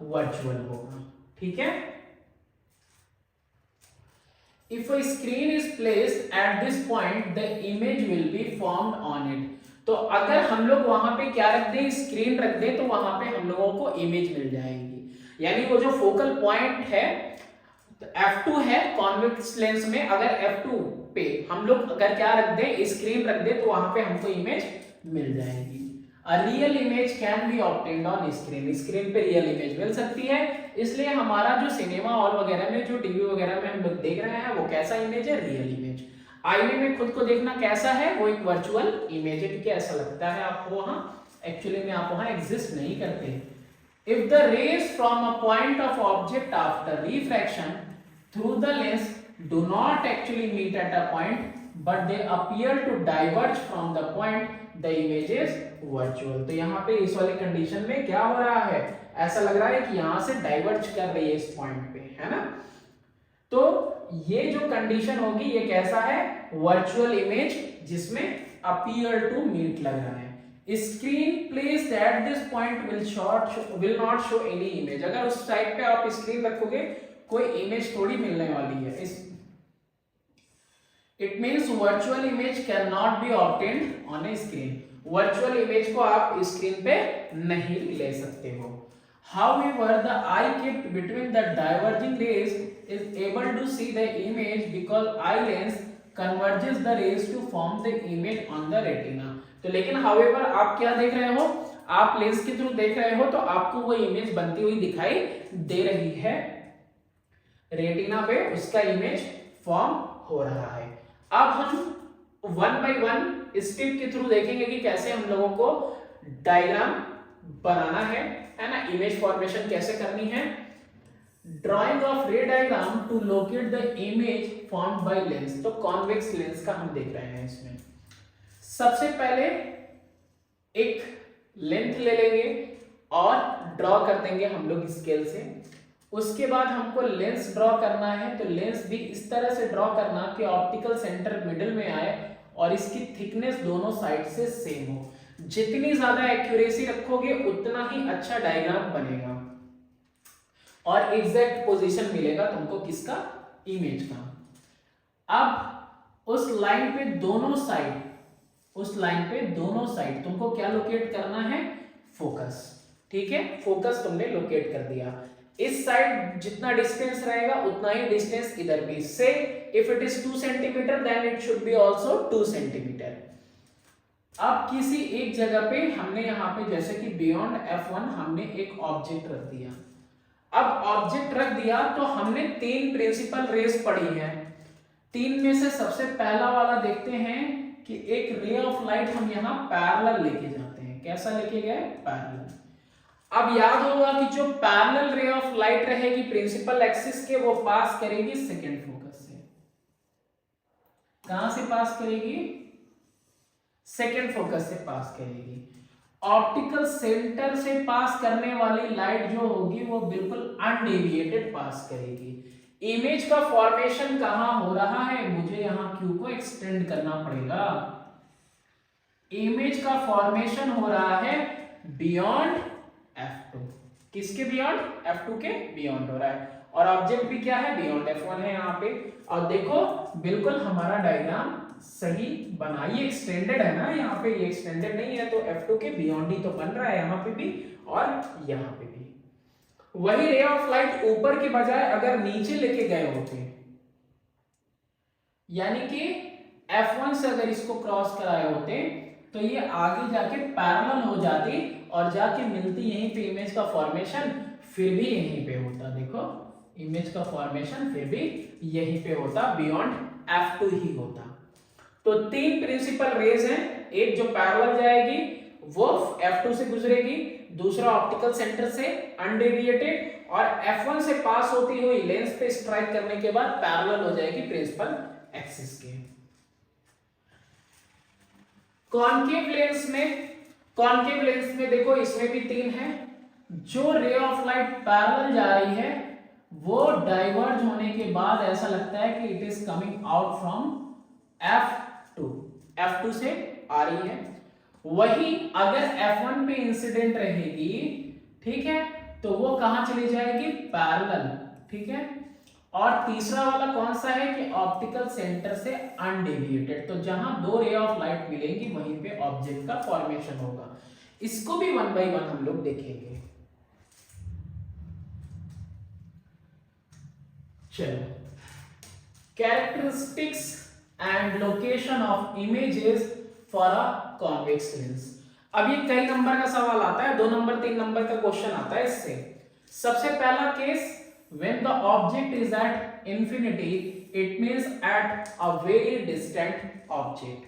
वर्चुअल होगा। ठीक है, if a screen is placed at this point the image will be formed on it. तो अगर हम लोग वहां पे क्या रख दें, स्क्रीन रख दें, तो वहां पे हम लोगों को इमेज मिल जाएगी। यानी वो जो फोकल पॉइंट है f2 है कॉन्वेक्स लेंस में, अगर f2 पे हम लोग अगर क्या रख दें, स्क्रीन रख दें, तो वहां पे हमको इमेज मिल जाएगी। A real image can be obtained on screen, screen पे रियल इमेज मिल सकती है। इसलिए हमारा जो सिनेमा हॉल वगैरह में, जो टीवी वगैरह में हम लोग देख रहे हैं वो कैसा इमेज है, रियल इमेज। आईने में खुद को देखना कैसा है, वो एक वर्चुअल इमेज है, क्योंकि ऐसा लगता है आपको वहां, एक्चुअली में आप वहां एग्जिस्ट नहीं करते। If the rays from a point of object after refraction through the lens do not actually meet at a point, but they appear to diverge from the point, the image is virtual। तो यहाँ पे इस वाले condition में क्या हो रहा है, ऐसा लग रहा है कि यहाँ से डाइवर्ज कर रही है इस पॉइंट पे, है ना। तो ये जो कंडीशन होगी ये कैसा है, वर्चुअल इमेज, जिसमें appear to meet लग रहा है। Screen placed at this point will not show any image। अगर उस साइड पे आप स्क्रीन रखोगे कोई इमेज थोड़ी मिलने वाली है। It means virtual image cannot be obtained on a screen। Virtual image को आप स्क्रीन पे नहीं ले सकते हो। However, the eye kept between the diverging rays is able to see the image because eye lens converges the rays to form the image on the retina। तो लेकिन however आप क्या देख रहे हो, आप लेंस के थ्रू देख रहे हो तो आपको वो इमेज बनती हुई दिखाई दे रही है, रेटिना पे उसका इमेज फॉर्म हो रहा है। अब हम वन बाय वन स्टेप के थ्रू देखेंगे कि कैसे हम लोगों को डायग्राम बनाना है ना, इमेज फॉर्मेशन कैसे करनी है। Drawing of ray diagram to locate the image formed by lens. तो कॉन्वेक्स लेंस का हम देख रहे हैं इसमें। सबसे पहले एक लेंथ ले लेंगे और ड्रॉ कर देंगे हम लोग स्केल से। उसके बाद हमको लेंस ड्रॉ करना है, तो लेंस भी इस तरह से ड्रॉ करना कि ऑप्टिकल सेंटर मिडिल में आए और इसकी थिकनेस दोनों साइड से सेम हो। जितनी ज्यादा एक्यूरेसी रखोगे उतना ही अच्छा डायग्राम बनेगा और एग्जैक्ट पोजीशन मिलेगा तुमको किसका, इमेज का। अब उस लाइन पे दोनों साइड, उस लाइन पे दोनों साइड तुमको क्या लोकेट करना है, फोकस। ठीक है, फोकस तुमने लोकेट कर दिया। इस साइड जितना डिस्टेंस रहेगा उतना ही डिस्टेंस इधर भी। Say if it is 2 centimeter then it should be also 2 centimeter. अब किसी एक जगह पे हमने यहाँ पे जैसे कि बियॉन्ड F1 हमने एक ऑब्जेक्ट रख दिया। अब ऑब्जेक्ट रख दिया तो हमने 3 प्रिंसिपल रेस पढ़ी है। 3 में से सबसे पहला वाला देखते हैं कि एक रे ऑफ लाइट हम यहाँ पैरेलल लेके जाते हैं। कैसा लेके गए, पैरेलल। अब याद होगा कि जो पैरेलल रे ऑफ लाइट रहेगी प्रिंसिपल एक्सिस के, वो पास करेगी सेकेंड फोकस से। कहां से पास करेगी, सेकेंड फोकस से पास करेगी। ऑप्टिकल सेंटर से पास करने वाली लाइट जो होगी वो बिल्कुल अनडेविएटेड पास करेगी। इमेज का फॉर्मेशन कहां हो रहा है, मुझे यहां क्यू को एक्सटेंड करना पड़ेगा। इमेज का फॉर्मेशन हो रहा है बियॉन्ड F2। किसके बियॉन्ड, F2 के बियॉन्ड हो रहा है। और ऑब्जेक्ट भी क्या है, बियॉन्ड F1 है यहाँ पे। और देखो बिल्कुल हमारा डायग्राम सही बना, ये एक्सटेंडेड है ना, यहाँ पे ये एक्सटेंडेड नहीं है तो F2 के बियॉन्ड ही तो बन रहा है यहाँ पे भी और यहाँ पे भी। वही रे ऑफ लाइट ऊपर के बजाय अगर नीचे लेके गए होते, यानी कि F1 से अगर इसको क्रॉस कराए होते तो ये आगे जाके पैरेलल हो जाती और जाके मिलती यहीं पे इमेज का फॉर्मेशन, फिर भी यहीं पे होता। देखो इमेज का फॉर्मेशन फिर भी यहीं पे होता, बियॉन्ड F2 ही होता। तो 3 प्रिंसिपल रेज हैं, एक जो पैरेलल जाएगी वो F2 से गुजरेगी, दूसरा ऑप्टिकल सेंटर से अनडेविएटेड और F1 से पास होती हुई लेंस पे स्ट्राइक करने के बाद पैरेलल हो जाएगी प्रिंसिपल एक्सिस के। कॉन्केव लेंस में देखो इसमें भी 3 है। जो रे ऑफ लाइट पैरेलल जा रही है वो डाइवर्ज होने के बाद ऐसा लगता है कि it is coming out from F2 से आ रही है। वही अगर F1 पे इंसिडेंट रहेगी, ठीक है, तो वो कहां चली जाएगी, पैरेलल। ठीक है, और तीसरा वाला कौन सा है कि ऑप्टिकल सेंटर से अनडेविएटेड। तो जहां 2 रे ऑफ लाइट मिलेंगी वहीं पे ऑब्जेक्ट का फॉर्मेशन होगा। इसको भी 1 बाय 1 हम लोग देखेंगे। चलो, characteristics and location of images for a convex lens. अब ये कई नंबर का सवाल आता है, 2 नंबर 3 नंबर का क्वेश्चन आता है इससे। सबसे पहला case, when the object is at infinity it means at a very distant object।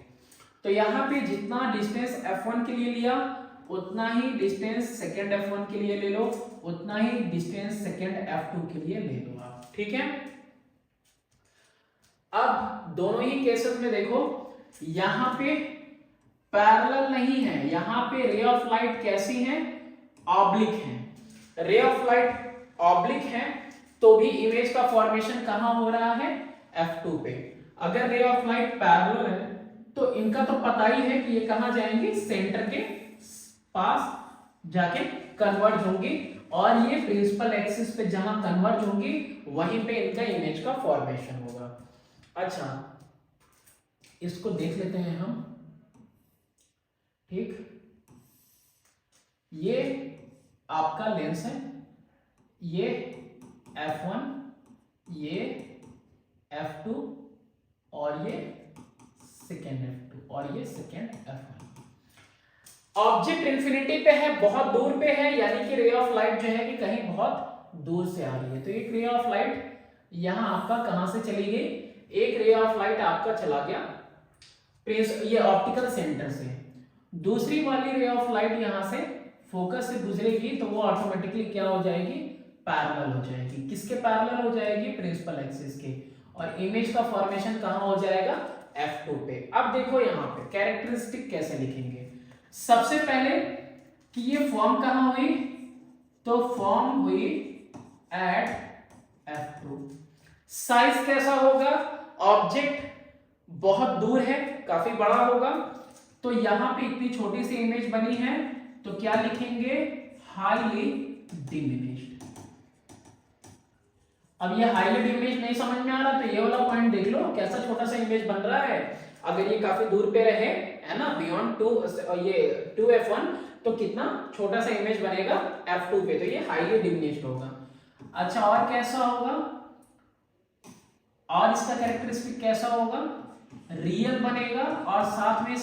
तो यहां पे जितना डिस्टेंस F1 के लिए लिया उतना ही डिस्टेंस सेकेंड F1 के लिए ले लो, उतना ही डिस्टेंस सेकेंड F2 के लिए ले लो आप। ठीक है, अब दोनों ही केसेस में देखो यहां पे पैरेलल नहीं है, यहां पे रे ऑफ लाइट कैसी है, ऑब्लिक है। रे ऑफ लाइट ऑब्लिक है तो भी इमेज का फॉर्मेशन कहां हो रहा है, F2 पे। अगर रे ऑफ लाइट पैरेलल है तो इनका तो पता ही है कि ये कहां जाएंगे, सेंटर के पास जाके कन्वर्ज होंगी और ये प्रिंसिपल एक्सिस पे जहां कन्वर्ज होंगी वहीं पे इनका इमेज का फॉर्मेशन होगा। अच्छा, इसको देख लेते हैं हम। ठीक, ये आपका लेंस है, ये F1, ये F2 और ये सेकेंड F2 और ये सेकेंड F1। ऑब्जेक्ट इंफिनिटी पे है, बहुत दूर पे है, यानी कि रे ऑफ लाइट जो है कि कहीं बहुत दूर से आ रही है। तो एक रे ऑफ लाइट यहां आपका कहां से चली गई, एक रे ऑफ लाइट आपका चला गया ये ऑप्टिकल सेंटर से, दूसरी वाली रे ऑफ लाइट यहां से फोकस से गुजरेगी तो वो ऑटोमेटिकली क्या हो जाएगी, पैरेलल हो जाएगी। किसके पैरेलल हो जाएगी, प्रिंसिपल एक्सिस के, और इमेज का फॉर्मेशन कहां हो जाएगा, F2 पे। अब देखो यहाँ पे कैरेक्टरिस्टिक कैसे लिखेंगे, सबसे पहले कि ये फॉर्म कहां हुई, तो फॉर्म हुई एट F2। साइज कैसा होगा, ऑब्जेक्ट बहुत दूर है, काफी बड़ा होगा, तो यहां पे इतनी छोटी सी इमेज बनी है तो क्या लिखेंगे, हाईली डिमिनिश्ड। अब ये हाईली डिमिनिश्ड नहीं समझ में आ रहा तो ये वाला पॉइंट देख लो, कैसा छोटा सा इमेज बन रहा है। अगर ये काफी दूर पे रहे है ना, बियॉन्ड 2 ये 2f1, तो कितना छोटा सा इमेज बनेगा f2 पे, तो ये हाईली डिमिनिश्ड होगा। अच्छा, और कैसा होगा, और इसका कैरेक्टरिस्टिक कैसा होगा, रियल बनेगा और साथ में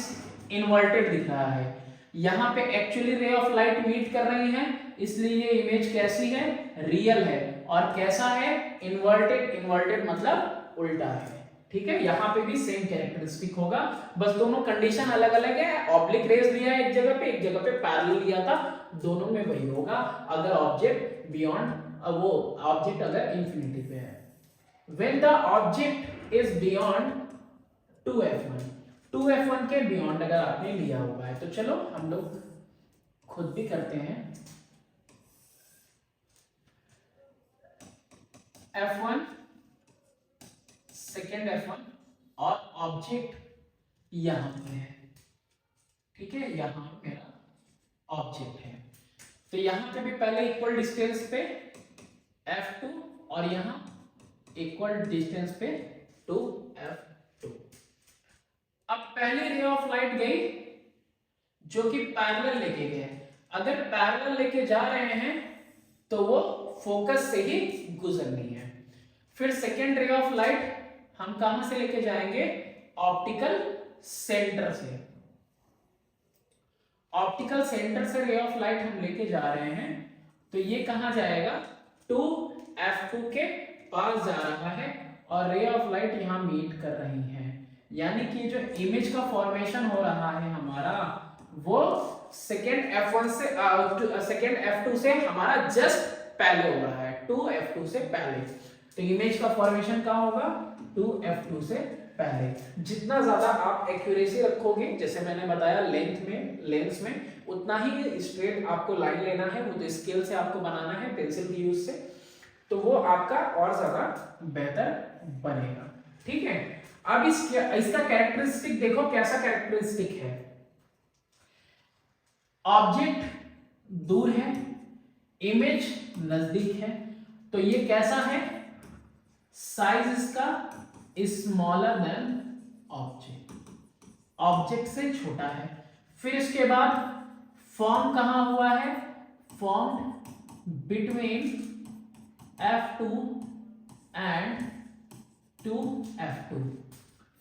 इन्वर्टेड दिख रहा है। यहां पे एक्चुअली रे ऑफ लाइट मीट कर रही है, इसलिए ये इमेज कैसी है, रियल है, और कैसा है, इन्वर्टेड। इन्वर्टेड मतलब उल्टा है, ठीक है। यहां पे भी सेम कैरेक्टरिस्टिक होगा, बस दोनों कंडीशन अलग अलग है। ऑब्लिक रेज दिया है एक जगह पे पैरेलल दिया था, दोनों में वही होगा अगर ऑब्जेक्ट बियॉन्ड, वो ऑब्जेक्ट अगर इंफिनिटी पे है। When the object is beyond 2f1, 2f1 के बियॉन्ड अगर आपने लिया हुआ है, तो चलो हम लोग खुद भी करते हैं। f1 सेकेंड f1 और ऑब्जेक्ट यहां पे है, ठीक है, यहां मेरा ऑब्जेक्ट है, तो यहां पे भी पहले इक्वल डिस्टेंस पे f2 और यहां इक्वल डिस्टेंस पे 2f2। अब पहले रे ऑफ लाइट गई जो कि पैरेलल लेके गए, अगर पैरेलल लेके जा रहे हैं तो वो फोकस से ही गुजरनी है। फिर सेकेंड रे ऑफ लाइट हम कहां से लेके जाएंगे, ऑप्टिकल सेंटर से। ऑप्टिकल सेंटर से रे ऑफ लाइट हम लेके जा रहे हैं, तो ये कहां जाएगा, 2f2 के पास जा रहा है, और रे ऑफ लाइट यहां मीट कर रही है, यानी कि जो इमेज का फॉर्मेशन हो रहा है हमारा, वो सेकेंड f1 से सेकेंड f2 से हमारा जस्ट पहले हो रहा है, 2f2 से पहले। तो इमेज का फॉर्मेशन कहां होगा, 2f2 से पहले। जितना ज्यादा आप एक्यूरेसी रखोगे, जैसे मैंने बताया लेंस में उतना ही स्ट्रेट आपको लाइन लेना है, वो तो स्केल से आपको बनाना है, पेंसिल की यूज से, तो वो आपका और ज्यादा बेहतर बनेगा, ठीक है। अब इसका कैरेक्टरिस्टिक देखो कैसा कैरेक्टरिस्टिक है, ऑब्जेक्ट दूर है, इमेज नजदीक है, तो ये कैसा है, साइज इसका स्मॉलर देन ऑब्जेक्ट, ऑब्जेक्ट से छोटा है। फिर इसके बाद फॉर्म कहां हुआ है, form between f2 and 2f2।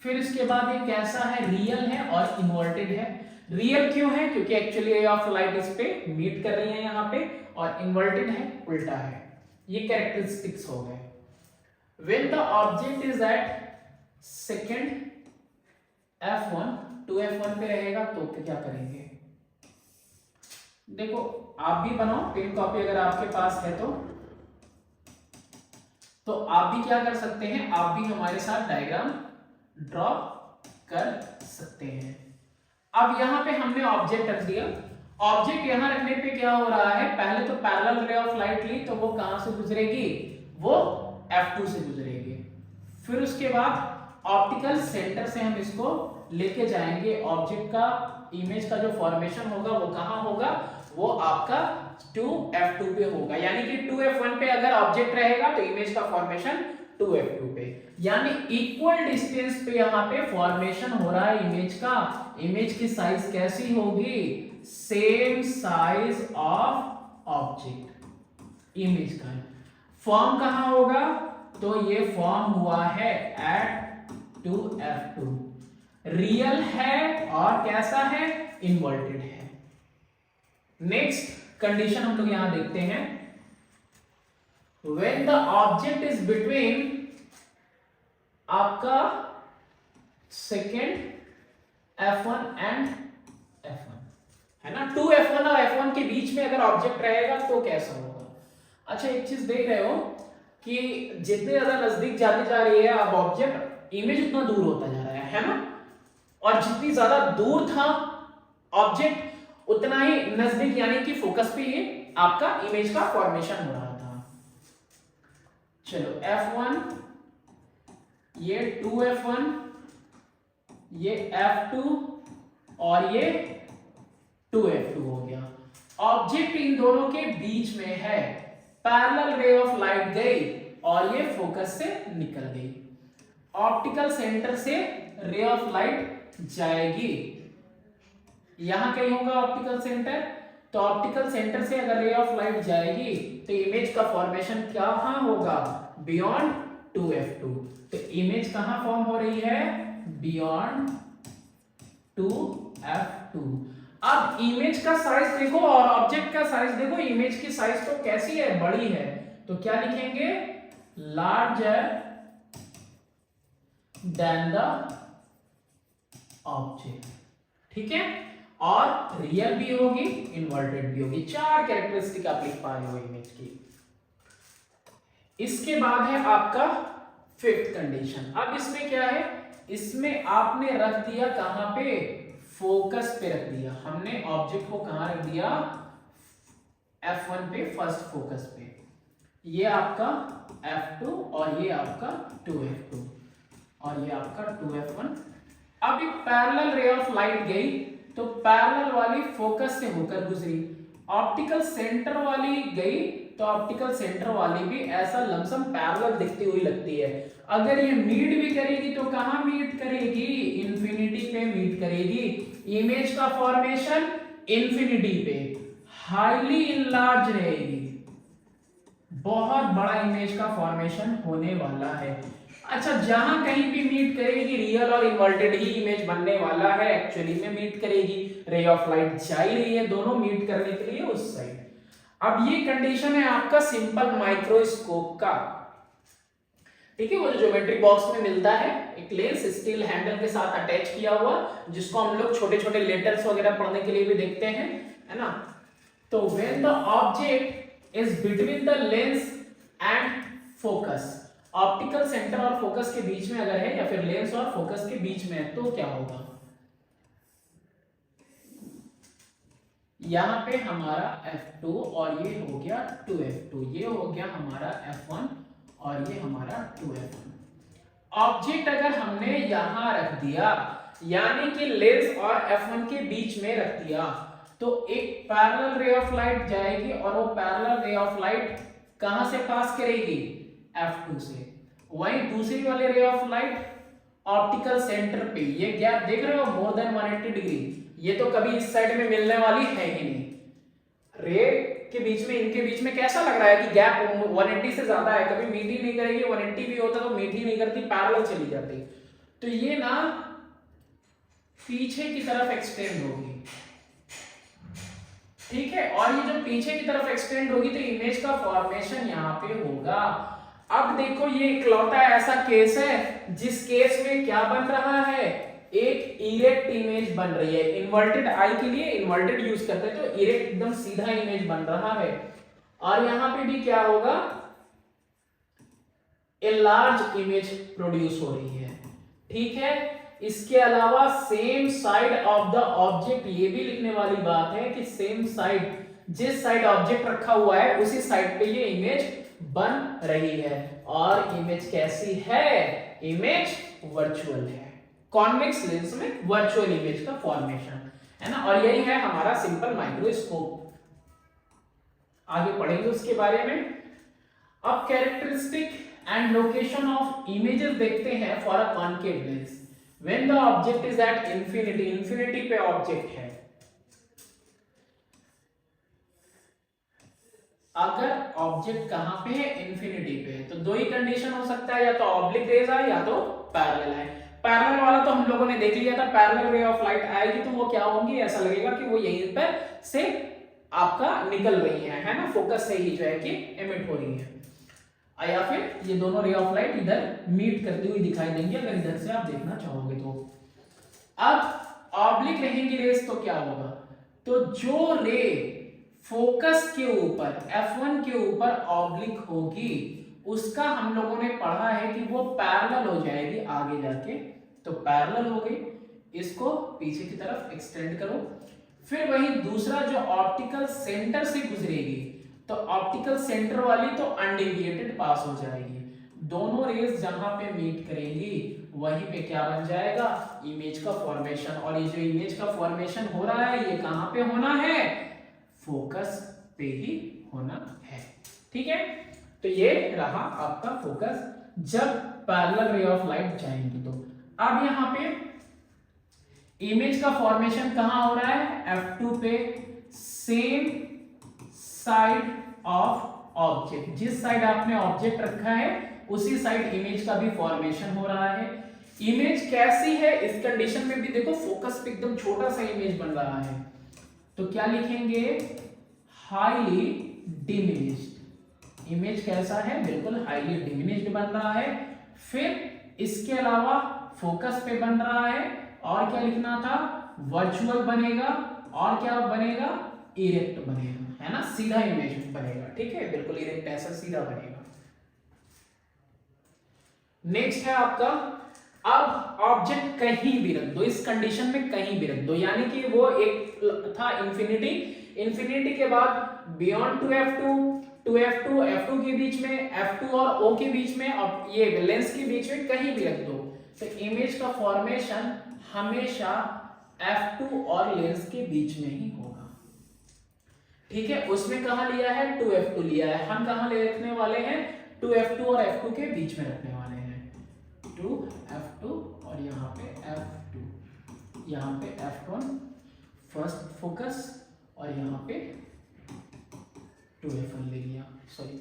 फिर इसके बाद ये कैसा है, रियल है और इन्वर्टेड है। रियल क्यों है, क्योंकि एक्चुअली रे ऑफ लाइट इस पे मीट कर रही है यहाँ पे, और इन्वर्टेड है, उल्टा है। ये कैरेक्टरिस्टिक्स हो गए। When the object is at second f1, 2f1 पे रहेगा तो क्या करेंगे, देखो आप भी बनाओ, पेन कॉपी अगर आपके पास है तो आप भी क्या कर सकते हैं, आप भी हमारे साथ डायग्राम ड्रॉ कर सकते हैं। अब यहां पे हमने ऑब्जेक्ट रख दिया, ऑब्जेक्ट यहां रखने पे क्या हो रहा है, पहले तो पैरेलल रे ऑफ लाइट ली, तो वो कहां से गुजरेगी, वो f2 से गुजरेगी। फिर उसके बाद ऑप्टिकल सेंटर से हम इसको लेके जाएंगे, ऑब्जेक्ट का इमेज का जो फॉर्मेशन होगा वो कहां होगा, वो आपका 2f2 पे होगा, यानी कि 2f1 पे अगर ऑब्जेक्ट रहेगा तो इमेज का फॉर्मेशन 2f2 पे, यानी इक्वल डिस्टेंस पे यहाँ पे फॉर्मेशन हो रहा है इमेज का। इमेज की साइज कैसी होगी, same size of object, image का। फॉर्म कहां होगा, तो ये फॉर्म हुआ है एट 2f2, रियल है और कैसा है, इन्वर्टेड है, नेक्स्ट कंडीशन हम लोग यहां देखते हैं, when the object is between आपका सेकेंड F1 एंड F1 है ना, 2F1 और F1 के बीच में अगर ऑब्जेक्ट रहेगा तो कैसा होगा। अच्छा एक चीज देख रहे हो कि जितने ज्यादा नजदीक जाती जा रही है अब ऑब्जेक्ट, इमेज उतना दूर होता जा रहा है ना, और जितनी ज्यादा दूर था ऑब्जेक्ट उतना ही नजदीक यानी कि फोकस पे ये आपका इमेज का फॉर्मेशन हो रहा था। चलो F1, ये 2F1, ये F2 और ये 2F2 हो गया। ऑब्जेक्ट इन दोनों के बीच में है, पैरेलल रे ऑफ लाइट गई और ये फोकस से निकल गई। ऑप्टिकल सेंटर से रे ऑफ लाइट जाएगी, यहां कहीं होगा ऑप्टिकल सेंटर, तो ऑप्टिकल सेंटर से अगर रे ऑफ लाइट जाएगी तो इमेज का फॉर्मेशन कहां होगा, बियॉन्ड 2F2। तो इमेज कहां फॉर्म हो रही है, बियॉन्ड 2F2। अब इमेज का साइज देखो और ऑब्जेक्ट का साइज देखो, इमेज की साइज तो कैसी है, बड़ी है, तो क्या लिखेंगे, लार्जर देन द ऑब्जेक्ट। ठीक है, और रियल भी होगी, इन्वर्टेड भी होगी, चार कैरेक्टरिस्टिक आप लिख पा रहे हो इमेज की। इसके बाद है आपका फिफ्थ कंडीशन। अब इसमें क्या है, इसमें आपने रख दिया कहां पे, फोकस पे रख दिया, हमने ऑब्जेक्ट को कहां रख दिया, F1 पे, फर्स्ट फोकस पे। ये आपका F2 और ये आपका 2F2 और ये आपका 2F1। अब एक पैरेलल रे ऑफ लाइट गई तो पैरेलल वाली फोकस से होकर गुजरी, ऑप्टिकल सेंटर वाली गई तो ऑप्टिकल सेंटर वाली भी ऐसा लमसम पैरेलल दिखती हुई लगती है। अगर ये मीट भी करेगी तो कहां मीट करेगी, इन्फिनिटी पे मीट करेगी। इमेज का फॉर्मेशन इन्फिनिटी पे, हाईली इनलार्ज रहेगी, बहुत बड़ा इमेज का फॉर्मेशन होने वाला है। अच्छा, जहां कहीं भी मीट करेगी रियल और इन्वर्टेड ही इमेज बनने वाला है, एक्चुअली में मीट करेगी, रे ऑफ लाइट जा ही रही है दोनों मीट करने के लिए उस साइड। अब ये कंडीशन है आपका सिंपल माइक्रोस्कोप का। ठीक है, वो जो ज्योमेट्री बॉक्स में मिलता है, एक लेंस स्टील हैंडल के साथ अटैच किया हुआ, जिसको हम लोग छोटे छोटे लेटर्स वगैरह पढ़ने के लिए भी देखते हैं, है ना। तो when the object is between the lens and focus, optical centre और फोकस के बीच में अगर है, या फिर लेंस और फोकस के बीच में है, तो क्या होगा, यहां पे हमारा F2 और ये हो गया 2F2, ये हो गया हमारा F1 और ये हमारा 2F1। ऑब्जेक्ट अगर हमने यहां रख दिया, यानी कि लेंस और F1 के बीच में रख दिया, तो एक पैरेलल रे ऑफ लाइट जाएगी और वो पैरेलल रे ऑफ लाइट कहां से पास करेगी, F2 से। वहीं दूसरी वाली रे ऑफ लाइट ऑप्टिकल सेंटर पे, ये गैप देख रहे हो, मोर देन 180 डिग्री, ये तो कभी इस साइड में मिलने वाली है ही नहीं। रे के बीच में, इनके बीच में कैसा लग रहा है कि गैप 180 से ज्यादा है, कभी मीट ही नहीं करेगी, 180 भी होता तो मीट ही नहीं करती, पैरेलल चली जाती। तो ये ना पीछे की तरफ एक्सटेंड होगी, ठीक है, और ये जब पीछे की तरफ एक्सटेंड होगी तो इमेज का फॉर्मेशन यहाँ पे होगा। अब देखो, ये इकलौता ऐसा केस है जिस केस में क्या बन रहा है, एक इरेक्ट इमेज बन रही है। इन्वर्टेड आई के लिए इन्वर्टेड यूज करते हैं, तो इरेक्ट एकदम सीधा इमेज बन रहा है। और यहां पे भी क्या होगा, ए लार्ज इमेज प्रोड्यूस हो रही है। ठीक है, इसके अलावा same side of the object, ये भी लिखने वाली बात है कि सेम साइड, जिस साइड ऑब्जेक्ट रखा हुआ है उसी साइड पे ये इमेज बन रही है। और इमेज कैसी है, इमेज वर्चुअल है, कॉन्वेक्स लेंस में वर्चुअल इमेज का फॉर्मेशन है ना। और यही है हमारा सिंपल माइक्रोस्कोप। आगे पढ़ेंगे उसके बारे में। अब characteristic and location of images देखते हैं for a concave lens. When the object is at infinity, infinity पे ऑब्जेक्ट है, अगर ऑब्जेक्ट कहां पे है, इंफिनिटी पे है, तो दो ही कंडीशन हो सकता है, या तो ऑब्लिक रेज आए या तो पैरेलल आए। पैरेलल वाला तो हम लोगों ने देख लिया था, पैरेलल रे ऑफ लाइट आएगी तो वो क्या होंगी, ऐसा लगेगा कि वो यहीं पर से आपका निकल रही है ना, फोकस से ही जो है कि एमिट हो रही है, या फिर ये दोनों रे ऑफ लाइट इधर मीट करती हुई दिखाई देंगी अगर इधर से आप देखना चाहोगे तो। अब ऑब्लिक रहेंगी रेस तो क्या होगा, तो जो रे फोकस के ऊपर F1 के ऊपर ऑब्लिक होगी उसका हम लोगों ने पढ़ा है कि वो पैरेलल हो जाएगी आगे जाके, तो पैरेलल हो गई, इसको पीछे की तरफ एक्सटेंड करो। फिर वही दूसरा जो ऑप्टिकल सेंटर से गुजरेगी तो ऑप्टिकल सेंटर वाली तो अनडेविएटेड पास हो जाएगी, दोनों रेज जहां पे मीट करेंगी वहीं पे क्या बन जाएगा, इमेज का फॉर्मेशन। और ये जो इमेज का फॉर्मेशन हो रहा है ये कहां पे होना है, फोकस पे ही होना है। ठीक है, तो ये रहा आपका फोकस जब पैरेलल रे ऑफ लाइट जाएंगी तो। अब यहां पे इमेज का फॉर्मेशन कहां हो रहा है, F2 पे, सेम साइड ऑफ ऑब्जेक्ट, जिस साइड आपने ऑब्जेक्ट रखा है उसी साइड इमेज का भी फॉर्मेशन हो रहा है। इमेज कैसी है, इस कंडीशन में भी देखो फोकस पे एकदम छोटा सा इमेज बन रहा है, तो क्या लिखेंगे, हाईली डिमिनिश्ड। इमेज कैसा है, बिल्कुल हाईली डिमिनिश्ड बन रहा है। फिर इसके अलावा फोकस पे बन रहा है, और क्या लिखना था, वर्चुअल बनेगा, और क्या बनेगा, इरेक्ट बनेगा, है ना, सीधा इमेज बनेगा। ठीक है, बिल्कुल इरेक्ट ऐसा सीधा बनेगा। नेक्स्ट है आपका, अब ऑब्जेक्ट कहीं भी रख दो, इस कंडीशन में कहीं भी रख दो, यानी कि वो एक था इंफिनिटी, इंफिनिटी के बाद बियॉन्ड टू F2, F2 के बीच में, F2 और O के बीच में, और ये लेंस के बीच में कहीं भी रख दो, तो इमेज का फॉर्मेशन हमेशा F2 और लेंस के बीच में ही होगा। ठीक है, उसमें कहां लिया है, 2F2 लिया है, हम कहां ले रखने वाले हैं, 2F2 और F2 के बीच में रखने वाले हैं, 2F2 और यहाँ पे F2, यहाँ पे F1 फर्स्ट फोकस और यहाँ पे 2F1 ले लिया, सॉरी।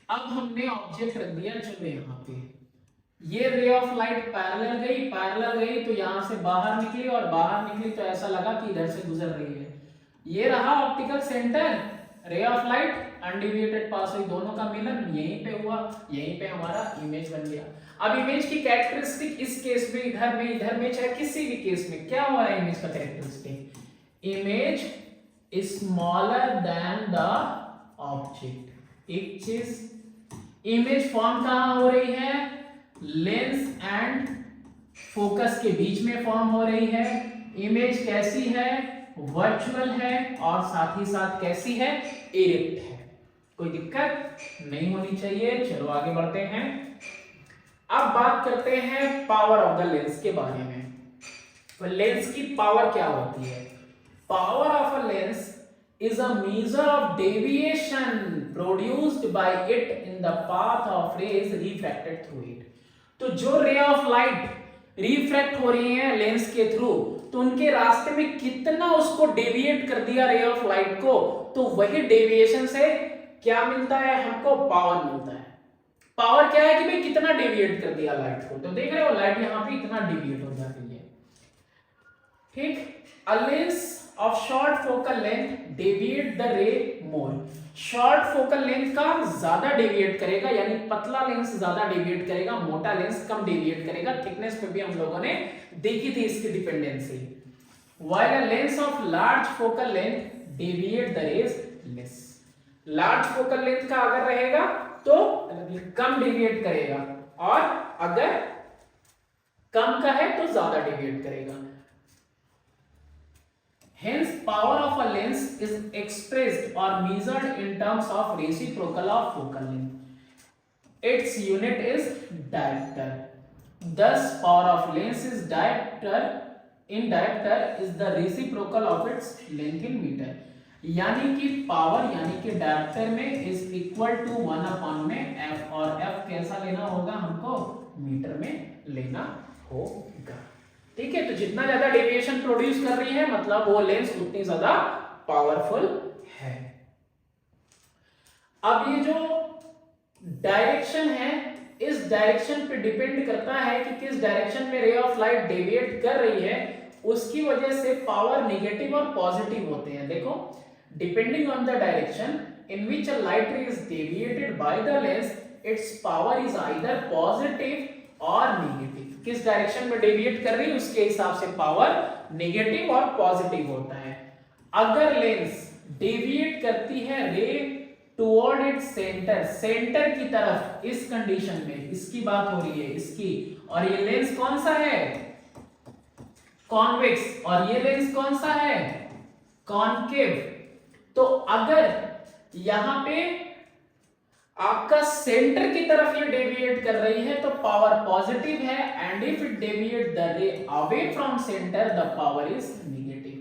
अब हमने ऑब्जेक्ट रख दिया, चलो यहाँ पे ये रे ऑफ लाइट पैरेलल गई तो यहां से बाहर निकली, और बाहर निकली तो ऐसा लगा कि इधर से गुजर रही है। ये रहा optical centre, ray of light undeviated pass हुई, दोनों का मिलन यहीं पे हुआ, यहीं पे हमारा इमेज बन गया। अब इमेज की कैरेक्टरिस्टिक इस केस में, इधर में चाहे किसी भी केस में क्या हो रहा है, इमेज का characteristic, image smaller than the object. एक चीज, इमेज फॉर्म कहां हो रही है, लेंस एंड फोकस के बीच में फॉर्म हो रही है। इमेज कैसी है, वर्चुअल है, और साथ ही साथ कैसी है, इरेक्ट है, कोई दिक्कत नहीं होनी चाहिए। चलो आगे बढ़ते हैं। अब बात करते हैं पावर ऑफ द लेंस के बारे में। तो लेंस की पावर क्या होती है, power of a lens is a measure of deviation produced by it in the path of rays refracted through it। तो जो रे ऑफ लाइट रिफ्रैक्ट हो रही है लेंस के थ्रू, तो उनके रास्ते में कितना उसको डेविएट कर दिया रे ऑफ लाइट को, तो वही डेविएशन से क्या मिलता है हमको, पावर मिलता है। पावर क्या है कि भाई कितना डेविएट कर दिया लाइट को, तो देख रहे हो लाइट यहाँ पे इतना डेविएट हो जाती है। ठीक, a lens of short focal length deviate the ray more। Short focal length का ज्यादा डेविएट करेगा, यानी पतला लेंस ज्यादा डेविएट करेगा, मोटा लेंस कम डेविएट करेगा। थिकनेस पे भी हम लोगों ने देखी थी इसकी dependency. while a lens of large focal length deviate the rays less। Large focal length का अगर रहेगा तो कम डेविएट करेगा, और अगर कम का है तो ज्यादा डेविएट करेगा। Hence, power of a lens is expressed or measured in terms of reciprocal of focal length. Its unit is diopter. Thus, power of lens is diopter. In diopter is the reciprocal of its length in meter. यानी कि power यानी कि dioptre में is equal to 1 में f, और f कैसा लेना होगा हमको, मीटर में लेना होगा। ठीक है, तो जितना ज्यादा डेविएशन प्रोड्यूस कर रही है मतलब वो लेंस उतनी ज्यादा पावरफुल है। अब ये जो डायरेक्शन है, इस डायरेक्शन पे डिपेंड करता है कि किस डायरेक्शन में रे ऑफ लाइट डेविएट कर रही है, उसकी वजह से पावर नेगेटिव और पॉजिटिव होते हैं। देखो, depending on the direction in which a light रे is deviated by the lens, it's power is either positive और नेगेटिव। किस डायरेक्शन में डेविएट कर रही है उसके हिसाब से पावर नेगेटिव और पॉजिटिव होता है। अगर लेंस डेविएट करती है रे टुवर्ड इट्स सेंटर, सेंटर की तरफ, इस कंडीशन में इसकी बात हो रही है, इसकी, और ये लेंस कौन सा है, कॉन्वेक्स, और ये लेंस कौन सा है, कॉनकेव। तो अगर यहां पे आपका सेंटर की तरफ ये डेविएट कर रही है तो पावर पॉजिटिव है, and if it deviate the रे away from centre the power is negative.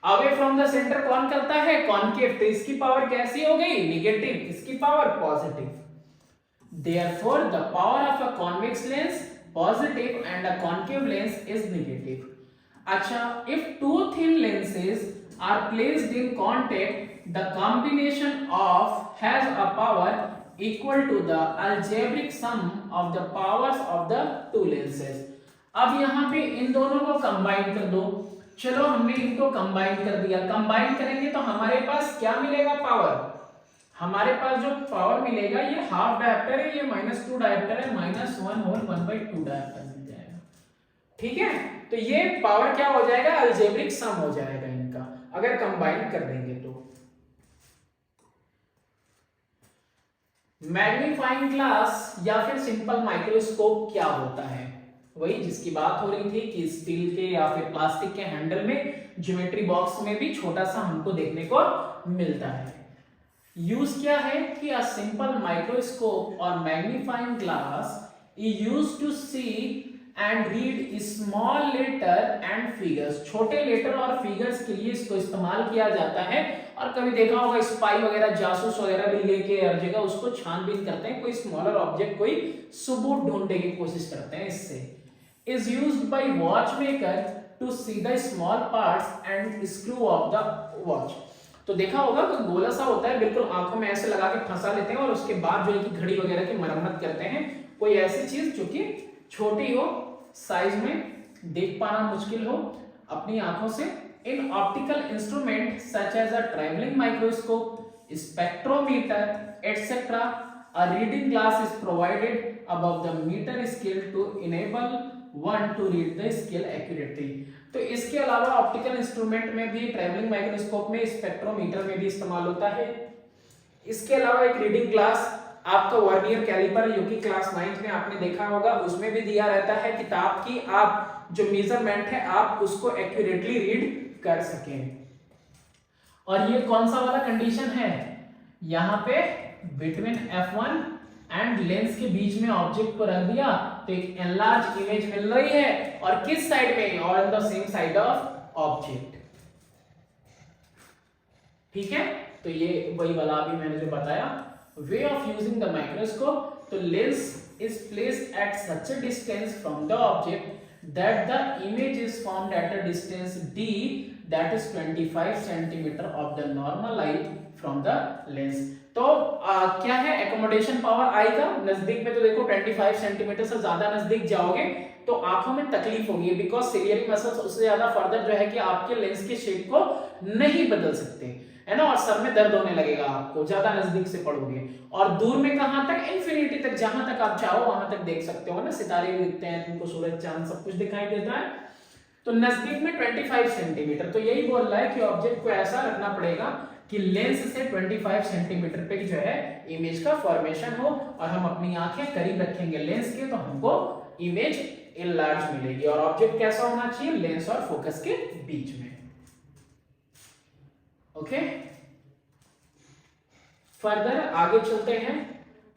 Away from the centre कौन करता है, कॉनकेव, तो इसकी पावर कैसी हो गई, नेगेटिव, इसकी power positive. Therefore the power of a convex lens positive and a concave lens is negative. अच्छा, if two thin lenses are placed in contact, the combination of has a power equal to the algebraic sum of the powers of the two lenses। अब यहाँ पे इन दोनों को combine कर दो। चलो, हमने इनको कंबाइन कर दिया। कंबाइन करेंगे तो हमारे पास क्या मिलेगा, पावर। हमारे पास जो पावर मिलेगा ये हाफ डायप्टर है, ये -2 डायप्टर है, -1 होल 1/2 डायप्टर मिल जाएगा। ठीक है, तो ये पावर क्या हो जाएगा, अलजेब्रिक सम हो जाएगा इनका, अगर कंबाइन कर देंगे तो। मैग्नीफाइंग ग्लास या फिर सिंपल माइक्रोस्कोप क्या होता है, वही जिसकी बात हो रही थी कि स्टील के या फिर प्लास्टिक के हैंडल में, ज्योमेट्री बॉक्स में भी छोटा सा हमको देखने को मिलता है। यूज क्या है कि अ सिंपल माइक्रोस्कोप और magnifying glass is used to see and read small letter and figures. छोटे लेटर और फिगर्स के लिए इसको इस्तेमाल किया जाता है। और कभी देखा होगा स्पाई वगैरह, जासूस वगैरह भी लेके हर जगह उसको छानबीन करते हैं, कोई स्मॉलर ऑब्जेक्ट, कोई सबूत ढूंढने की कोशिश करते हैं इससे। Is used by watch maker to see the small parts and screw of the watch. तो देखा होगा कोई गोला सा होता है, बिल्कुल आंखों में ऐसे लगा के फंसा लेते हैं और उसके बाद जो है कि घड़ी वगैरह की मरम्मत करते हैं। कोई ऐसी चीज जो कि छोटी हो, साइज में देख पाना मुश्किल हो अपनी आंखों से। In optical instrument such as a travelling microscope, spectrometer etcetera, a reading glass is provided above the meter scale to enable one to read the scale accurately. तो इसके अलावा ऑप्टिकल इंस्ट्रूमेंट में भी, ट्रैवलिंग माइक्रोस्कोप में, spectrometer में भी इस्तेमाल होता है। इसके अलावा एक रीडिंग ग्लास, आपका वर्नियर कैलिपर जो कि क्लास 9th में आपने देखा होगा, उसमें भी दिया रहता है किताब की, आप जो मेजरमेंट है आप उसको एक्यूरेटली रीड कर सकें। और ये कौन सा वाला कंडीशन है, यहाँ पे बिटवीन f1 एंड लेंस के बीच में ऑब्जेक्ट को रख दिया तो एक एनलार्ज इमेज मिल रही है, और किस साइड में, और on the same side of object. ठीक है, तो ये वही वाला अभी मैंने जो बताया। Way of using the microscope, तो lens is placed at such a distance from the object that the image is formed at a distance d, that is 25 centimeter of the normal light from the lens। तो क्या है, accommodation power आई का नजदीक में, तो देखो 25 centimetre से ज्यादा नजदीक जाओगे तो आंखों में तकलीफ होगी, बिकॉज सिलियरी मसल्स उससे ज्यादा फर्दर जो है कि आपके लेंस के शेप को नहीं बदल सकते, है ना, और सर में दर्द होने लगेगा आपको ज्यादा नजदीक से पढ़ोगे। और दूर में कहां तक, इन्फिनिटी तक, जहां तक आप चाहो वहां तक देख सकते हो ना, सितारे भी दिखते हैं तुमको, सूरज चांद सब कुछ दिखाई देता है। तो नजदीक में 25 सेंटीमीटर, तो यही बोल रहा है कि ऑब्जेक्ट को ऐसा रखना पड़ेगा कि लेंस से 25 सेंटीमीटर पे जो है इमेज का फॉर्मेशन हो, और हम अपनी आंखें करीब रखेंगे लेंस के तो हमको इमेज इनलार्ज मिलेगी। और ऑब्जेक्ट कैसा होना चाहिए, लेंस और फोकस के बीच में। ओके, फर्दर आगे चलते हैं।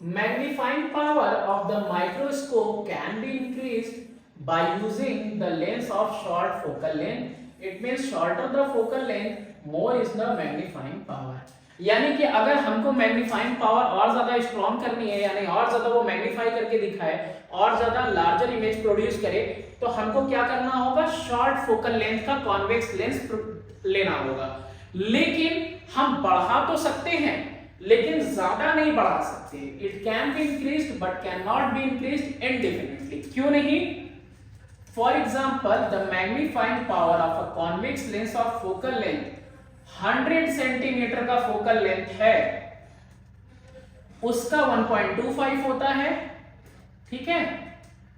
Magnifying power of the microscope can be increased by using the lens of short focal length. It means shorter the focal length, more is the magnifying power। यानी कि अगर हमको मैग्नीफाइंग पावर और ज्यादा strong करनी है, यानी और ज्यादा वो मैग्नीफाई करके दिखाए, और ज्यादा लार्जर इमेज प्रोड्यूस करे, तो हमको क्या करना होगा, शॉर्ट फोकल लेंथ का कॉन्वेक्स लेंस लेना होगा। लेकिन हम बढ़ा तो सकते हैं, लेकिन ज्यादा नहीं बढ़ा सकते। It can be increased but can not be increased indefinitely. क्यों नहीं, for example the magnifying power of a convex lens of focal length 100 centimetre का फोकल लेंथ है, उसका 1.25 होता है, ठीक है,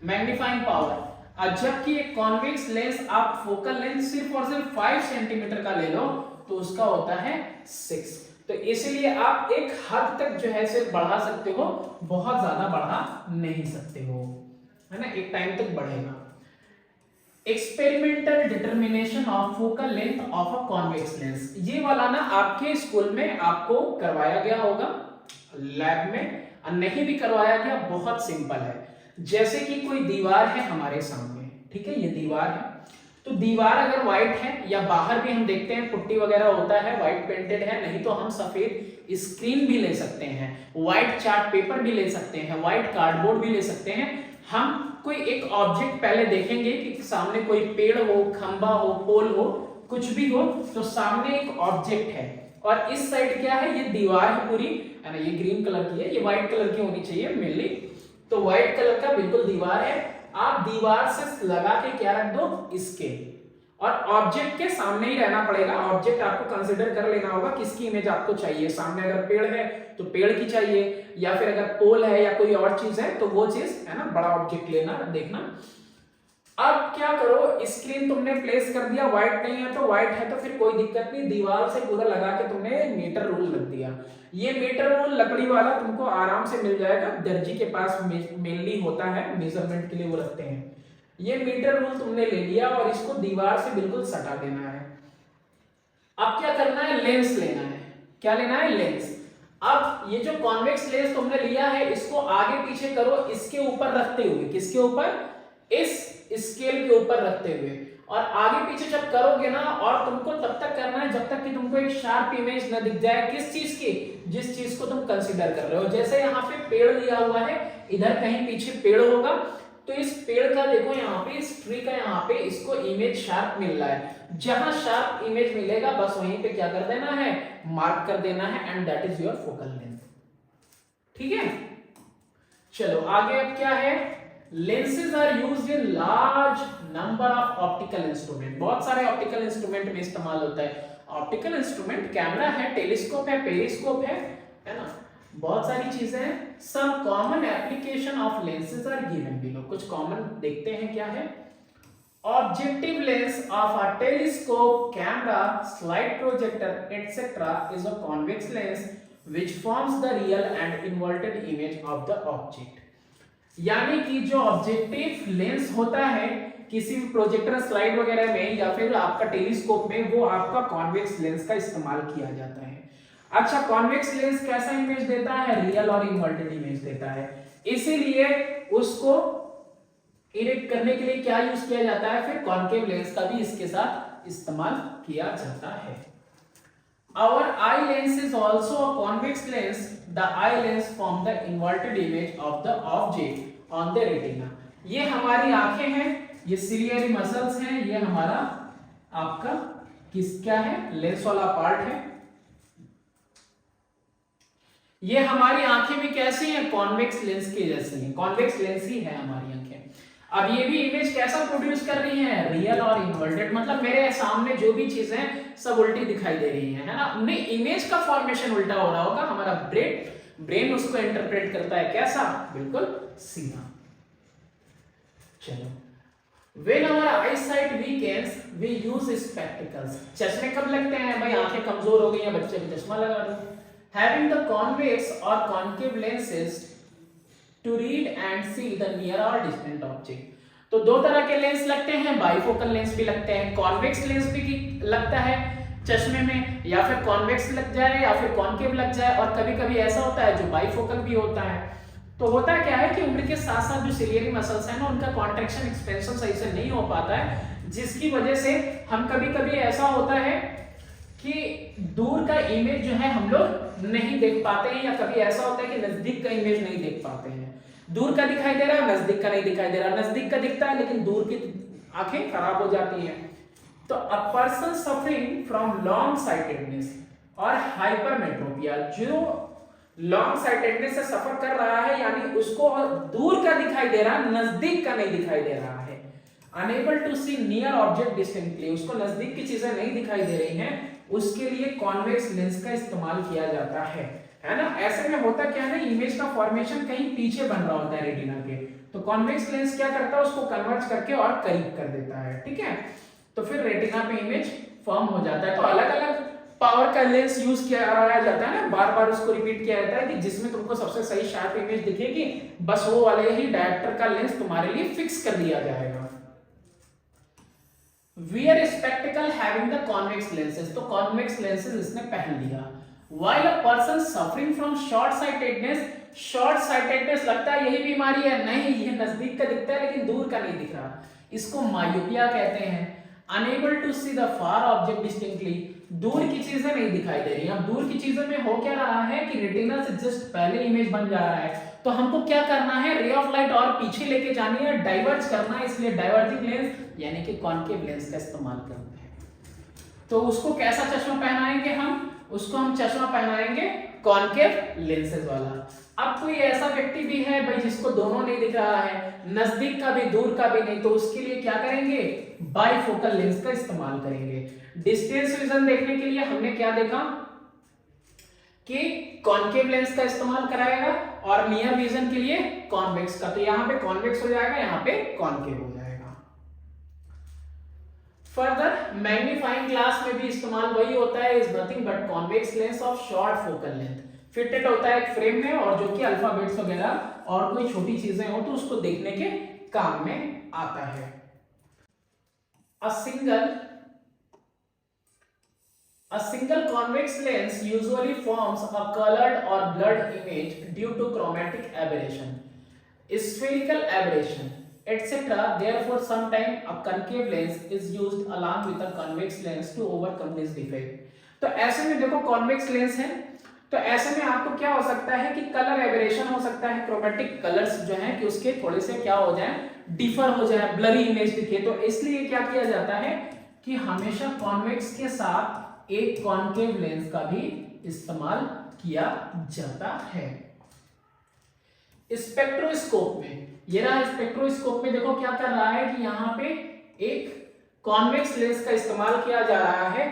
मैग्नीफाइंग पावर। और जबकि एक कॉन्वेक्स लेंस आप फोकल लेंथ सिर्फ और सिर्फ 5 सेंटीमीटर का ले लो तो उसका होता है 6। तो इसलिए आप एक हद तक जो है सिर्फ बढ़ा सकते हो, बहुत ज्यादा बढ़ा नहीं सकते हो, है ना, एक टाइम तक बढ़ेगा। Experimental determination of focal length of a convex lens, ये वाला ना आपके स्कूल में आपको करवाया गया होगा लैब में, और नहीं भी करवाया गया, बहुत सिंपल है। जैसे कि कोई दीवार है हमारे सामने, ठीक है, ये दीवार है, तो दीवार अगर व्हाइट है, या बाहर भी हम देखते हैं पुट्टी वगैरह होता है, व्हाइट पेंटेड है, नहीं तो हम सफेद स्क्रीन भी ले सकते हैं, व्हाइट चार्ट पेपर भी ले सकते हैं, व्हाइट कार्डबोर्ड भी ले सकते हैं। हम कोई एक ऑब्जेक्ट पहले देखेंगे कि सामने कोई पेड़ हो, खंबा हो, पोल हो, कुछ भी हो, तो सामने एक ऑब्जेक्ट है और इस साइड क्या है, ये दीवार है पूरी, है ना, ये ग्रीन कलर की है, ये व्हाइट कलर की होनी चाहिए मेनली, तो व्हाइट कलर का बिल्कुल दीवार है। आप दीवार से लगा के क्या रख दो, इसके, और ऑब्जेक्ट के सामने ही रहना पड़ेगा। ऑब्जेक्ट आपको कंसीडर कर लेना होगा किसकी इमेज आपको चाहिए, सामने अगर पेड़ है तो पेड़ की चाहिए, या फिर अगर पोल है या कोई और चीज है तो वो चीज, है ना, बड़ा ऑब्जेक्ट लेना, देखना। अब क्या करो, स्क्रीन तुमने प्लेस कर दिया, व्हाइट नहीं है तो व्हाइट है तो फिर कोई दिक्कत नहीं, दीवार से पूरा लगा के तुमने मीटर रूल रख दिया। ये मीटर रूल लकड़ी वाला तुमको आराम से मिल जाएगा, दर्जी के पास मेनली होता है, मेजरमेंट के लिए वो रखते हैं। ये मीटर रूल तुमने ले लिया और इसको दीवार से बिल्कुल सटा देना है। अब क्या करना है, लेंस लेना है। क्या लेना है, लेंस। अब ये जो कॉन्वेक्स लेंस तुमने लिया है, इसको आगे पीछे करो, इसके ऊपर रखते हुए, किसके ऊपर, इस स्केल के ऊपर रखते हुए, और आगे पीछे जब करोगे ना, और तुमको तब तक करना है जब तक कि तुमको एक शार्प इमेज न दिख जाए, किस चीज की, जिस चीज को तुम कंसीडर कर रहे हो। जैसे यहाँ पे पेड़ लिया हुआ है, इधर कहीं पीछे पेड़ होगा, तो इस पेड़ का देखो यहाँ पे, इस ट्री का यहाँ पे इसको इमेज शार्प मिल रहा है, जहां शार्प इमेज मिलेगा बस वहीं पे क्या कर देना है, मार्क कर देना है, and that is your focal length. ठीक है, चलो आगे अब क्या है, lenses are used in large number of optical instrument, बहुत सारे ऑप्टिकल इंस्ट्रूमेंट में इस्तेमाल होता है। ऑप्टिकल इंस्ट्रूमेंट कैमरा है, टेलीस्कोप है, पेरिस्कोप है ना, बहुत सारी चीजें हैं। Some common application of lenses are given below, कुछ कॉमन देखते हैं क्या है। Objective lens of a telescope, camera, slide projector etcetera is a convex lens which forms the real and inverted image of the object। यानी कि जो objective lens होता है किसी भी प्रोजेक्टर, स्लाइड वगैरह में, या फिर आपका टेलीस्कोप में, वो आपका कॉन्वेक्स लेंस का इस्तेमाल किया जाता है। अच्छा, कॉन्वेक्स लेंस कैसा इमेज देता है, रियल और इन्वर्टेड इमेज देता है, इसीलिए उसको इरेक्ट करने के लिए क्या यूज किया जाता है, फिर कॉन्केव लेंस का भी इसके साथ इस्तेमाल किया जाता है। Our eye lens is also a convex lens. The eye lens form the inverted image of the object on the retina। ये हमारी आंखें हैं, ये सिलियरी मसल्स हैं, ये हमारा आपका क्या है, लेंस वाला पार्ट है। ये हमारी आंखें भी कैसी हैं, कॉन्वेक्स लेंस के जैसी हैं, कॉन्वेक्स लेंस ही है हमारी आंखें। अब ये भी इमेज कैसा प्रोड्यूस कर रही है, रियल और इन्वर्टेड, मतलब मेरे सामने जो भी चीजें सब उल्टी दिखाई दे रही है ना, उन्हें इमेज का फॉर्मेशन उल्टा हो रहा होगा, हमारा ब्रेन उसको इंटरप्रेट करता है कैसा, बिल्कुल सीधा। चलो, when our eyesight weakens we use spectacles। चश्मे कब लगते हैं भाई, आंखें कमजोर हो गई हैं, बच्चे को चश्मा लगा दो। Having the convex or concave lenses to read and see the near or distant object। तो दो तरह के लेंस लगते हैं, बाइफोकल लेंस भी लगते हैं, कॉन्वेक्स लेंस भी लगता है चश्मे में, या फिर कॉन्वेक्स लग जाए या फिर कॉन्केव लग जाए, और कभी कभी ऐसा होता है जो बाइफोकल भी होता है। तो होता क्या है कि उम्र के साथ साथ जो सिलियरी मसल्स हैं ना, उनका कॉन्ट्रैक्शन एक्सपेंशन सही से नहीं हो पाता है, जिसकी वजह से हम कभी कभी ऐसा होता है कि दूर का इमेज जो है हम लोग नहीं देख पाते हैं, या कभी ऐसा होता है कि नजदीक का इमेज नहीं देख पाते हैं। दूर का दिखाई दे रहा है, नजदीक का नहीं दिखाई दे रहा, नजदीक का दिखता है लेकिन दूर की आंखें खराब हो जाती हैं। तो a person suffering from long sightedness और हाइपरमेट्रोपिया, जो लॉन्ग साइटेडनेस से सफर कर रहा है, यानी उसको दूर का दिखाई दे रहा है, नजदीक का नहीं दिखाई दे रहा है, unable to see near object distinctly, उसको नजदीक की चीजें नहीं दिखाई दे रही हैं, उसके लिए कॉन्वेक्स लेंस का इस्तेमाल किया जाता है ना। ऐसे में होता क्या है ना, इमेज का फॉर्मेशन कहीं पीछे बन रहा होता है रेटिना के, तो कॉन्वेक्स लेंस क्या करता है, उसको कन्वर्ज करके और करीब कर देता है, ठीक है। तो फिर रेटिना पे इमेज फॉर्म हो जाता है। तो अलग अलग पावर का लेंस यूज किया जाता है ना, बार बार उसको रिपीट किया जाता है कि जिसमें तुमको सबसे सही शार्प इमेज दिखेगी, बस वो वाले ही डायरेक्टर का लेंस तुम्हारे लिए फिक्स कर दिया जाएगा। Wear spectacle having the convex lenses, तो convex lenses इसने पहन लिया। While a person suffering from short sightedness लगता है यही बीमारी है, नहीं, ये नजदीक का दिखता है लेकिन दूर का नहीं दिख रहा, इसको मायोपिया कहते हैं। Unable to see the far object distinctly, दूर की चीजें नहीं दिखाई दे रही। अब दूर की चीजों में हो क्या रहा है कि रेटिना से जस्ट पहले इमेज बन जा रहा है, तो हमको क्या करना है, रे ऑफ लाइट और पीछे लेके जानी है, डाइवर्ज करना है, इसलिए डाइवर्जिंग लेंस यानी कि कॉन्केव लेंस का इस्तेमाल करते हैं। तो उसको कैसा चश्मा पहनाएंगे उसको हम चश्मा पहनाएंगे कॉन्केव लेंसेज वाला। अब कोई ऐसा व्यक्ति भी है भाई जिसको दोनों नहीं दिख रहा है, नजदीक का भी दूर का भी नहीं, तो उसके लिए क्या करेंगे, बाइफोकल लेंस का इस्तेमाल करेंगे। डिस्टेंस विजन देखने के लिए हमने क्या देखा कि कॉन्केव लेंस का इस्तेमाल कराएगा, और नियर विजन के लिए कॉन्वेक्स का, तो यहां पे कॉन्वेक्स हो जाएगा, यहां पे कॉन्केव हो जाएगा। फर्दर मैग्नीफाइंग ग्लास में भी इस्तेमाल वही होता है, is nothing but convex lens of short focal length, fitted होता है एक फ्रेम में, और जो कि अल्फाबेट्स वगैरह और कोई छोटी चीजें हो तो उसको देखने के काम में आता है। A single convex lens usually forms a colored or blurred image due to chromatic aberration, spherical aberration, etc. Therefore, sometimes a concave lens is used along with a convex lens to overcome this defect. तो ऐसे में देखो convex lens है, तो ऐसे में आपको क्या हो सकता है कि कलर एबरेशन हो सकता है, क्रोमेटिक कलर्स जो हैं कि उसके थोड़े से क्या हो जाए, डिफर हो जाए, ब्लरी इमेज दिखे। तो इसलिए क्या किया जाता है कि हमेशा कॉन्वेक्स के साथ एक कॉन्केव लेंस का भी इस्तेमाल किया जाता है। स्पेक्ट्रोस्कोप में, ये रहा स्पेक्ट्रोस्कोप में, देखो क्या कर रहा है कि यहाँ पे एक कॉन्वेक्स लेंस का इस्तेमाल किया जा रहा है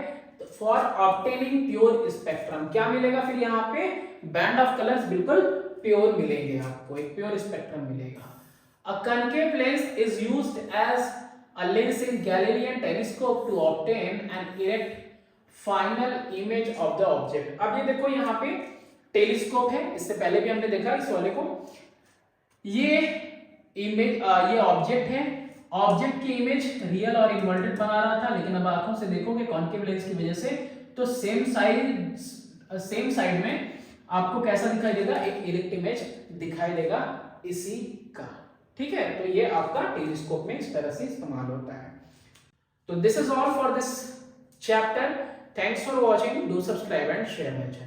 फॉर ऑब्टेनिंग प्योर स्पेक्ट्रम। क्या मिलेगा फिर यहाँ पे, बैंड ऑफ कलर्स बिल्कुल प्योर मिलेंगे, आपको एक प्योर स्पेक्ट्रम मिलेगा। A concave lens is used as a lens in Galilean telescope to obtain an erect final image of the object. अब ये देखो यहाँ पे टेलीस्कोप है, इससे पहले भी हमने देखा इस वाले को, ये इमेज ये ऑब्जेक्ट है, ऑब्जेक्ट की इमेज रियल और इन्वर्टेड बना रहा था, लेकिन अब आंखों से देखोगे कॉन्केव लेंस की वजह से तो सेम साइड में आपको कैसा दिखाई देगा, एक इरेक्ट इमेज दिखाई देगा इसी का, ठीक है। तो ये आपका टेलीस्कोप में इस तरह से इस्तेमाल होता है। तो this is all for this chapter. Thanks for watching. Do subscribe and share my channel.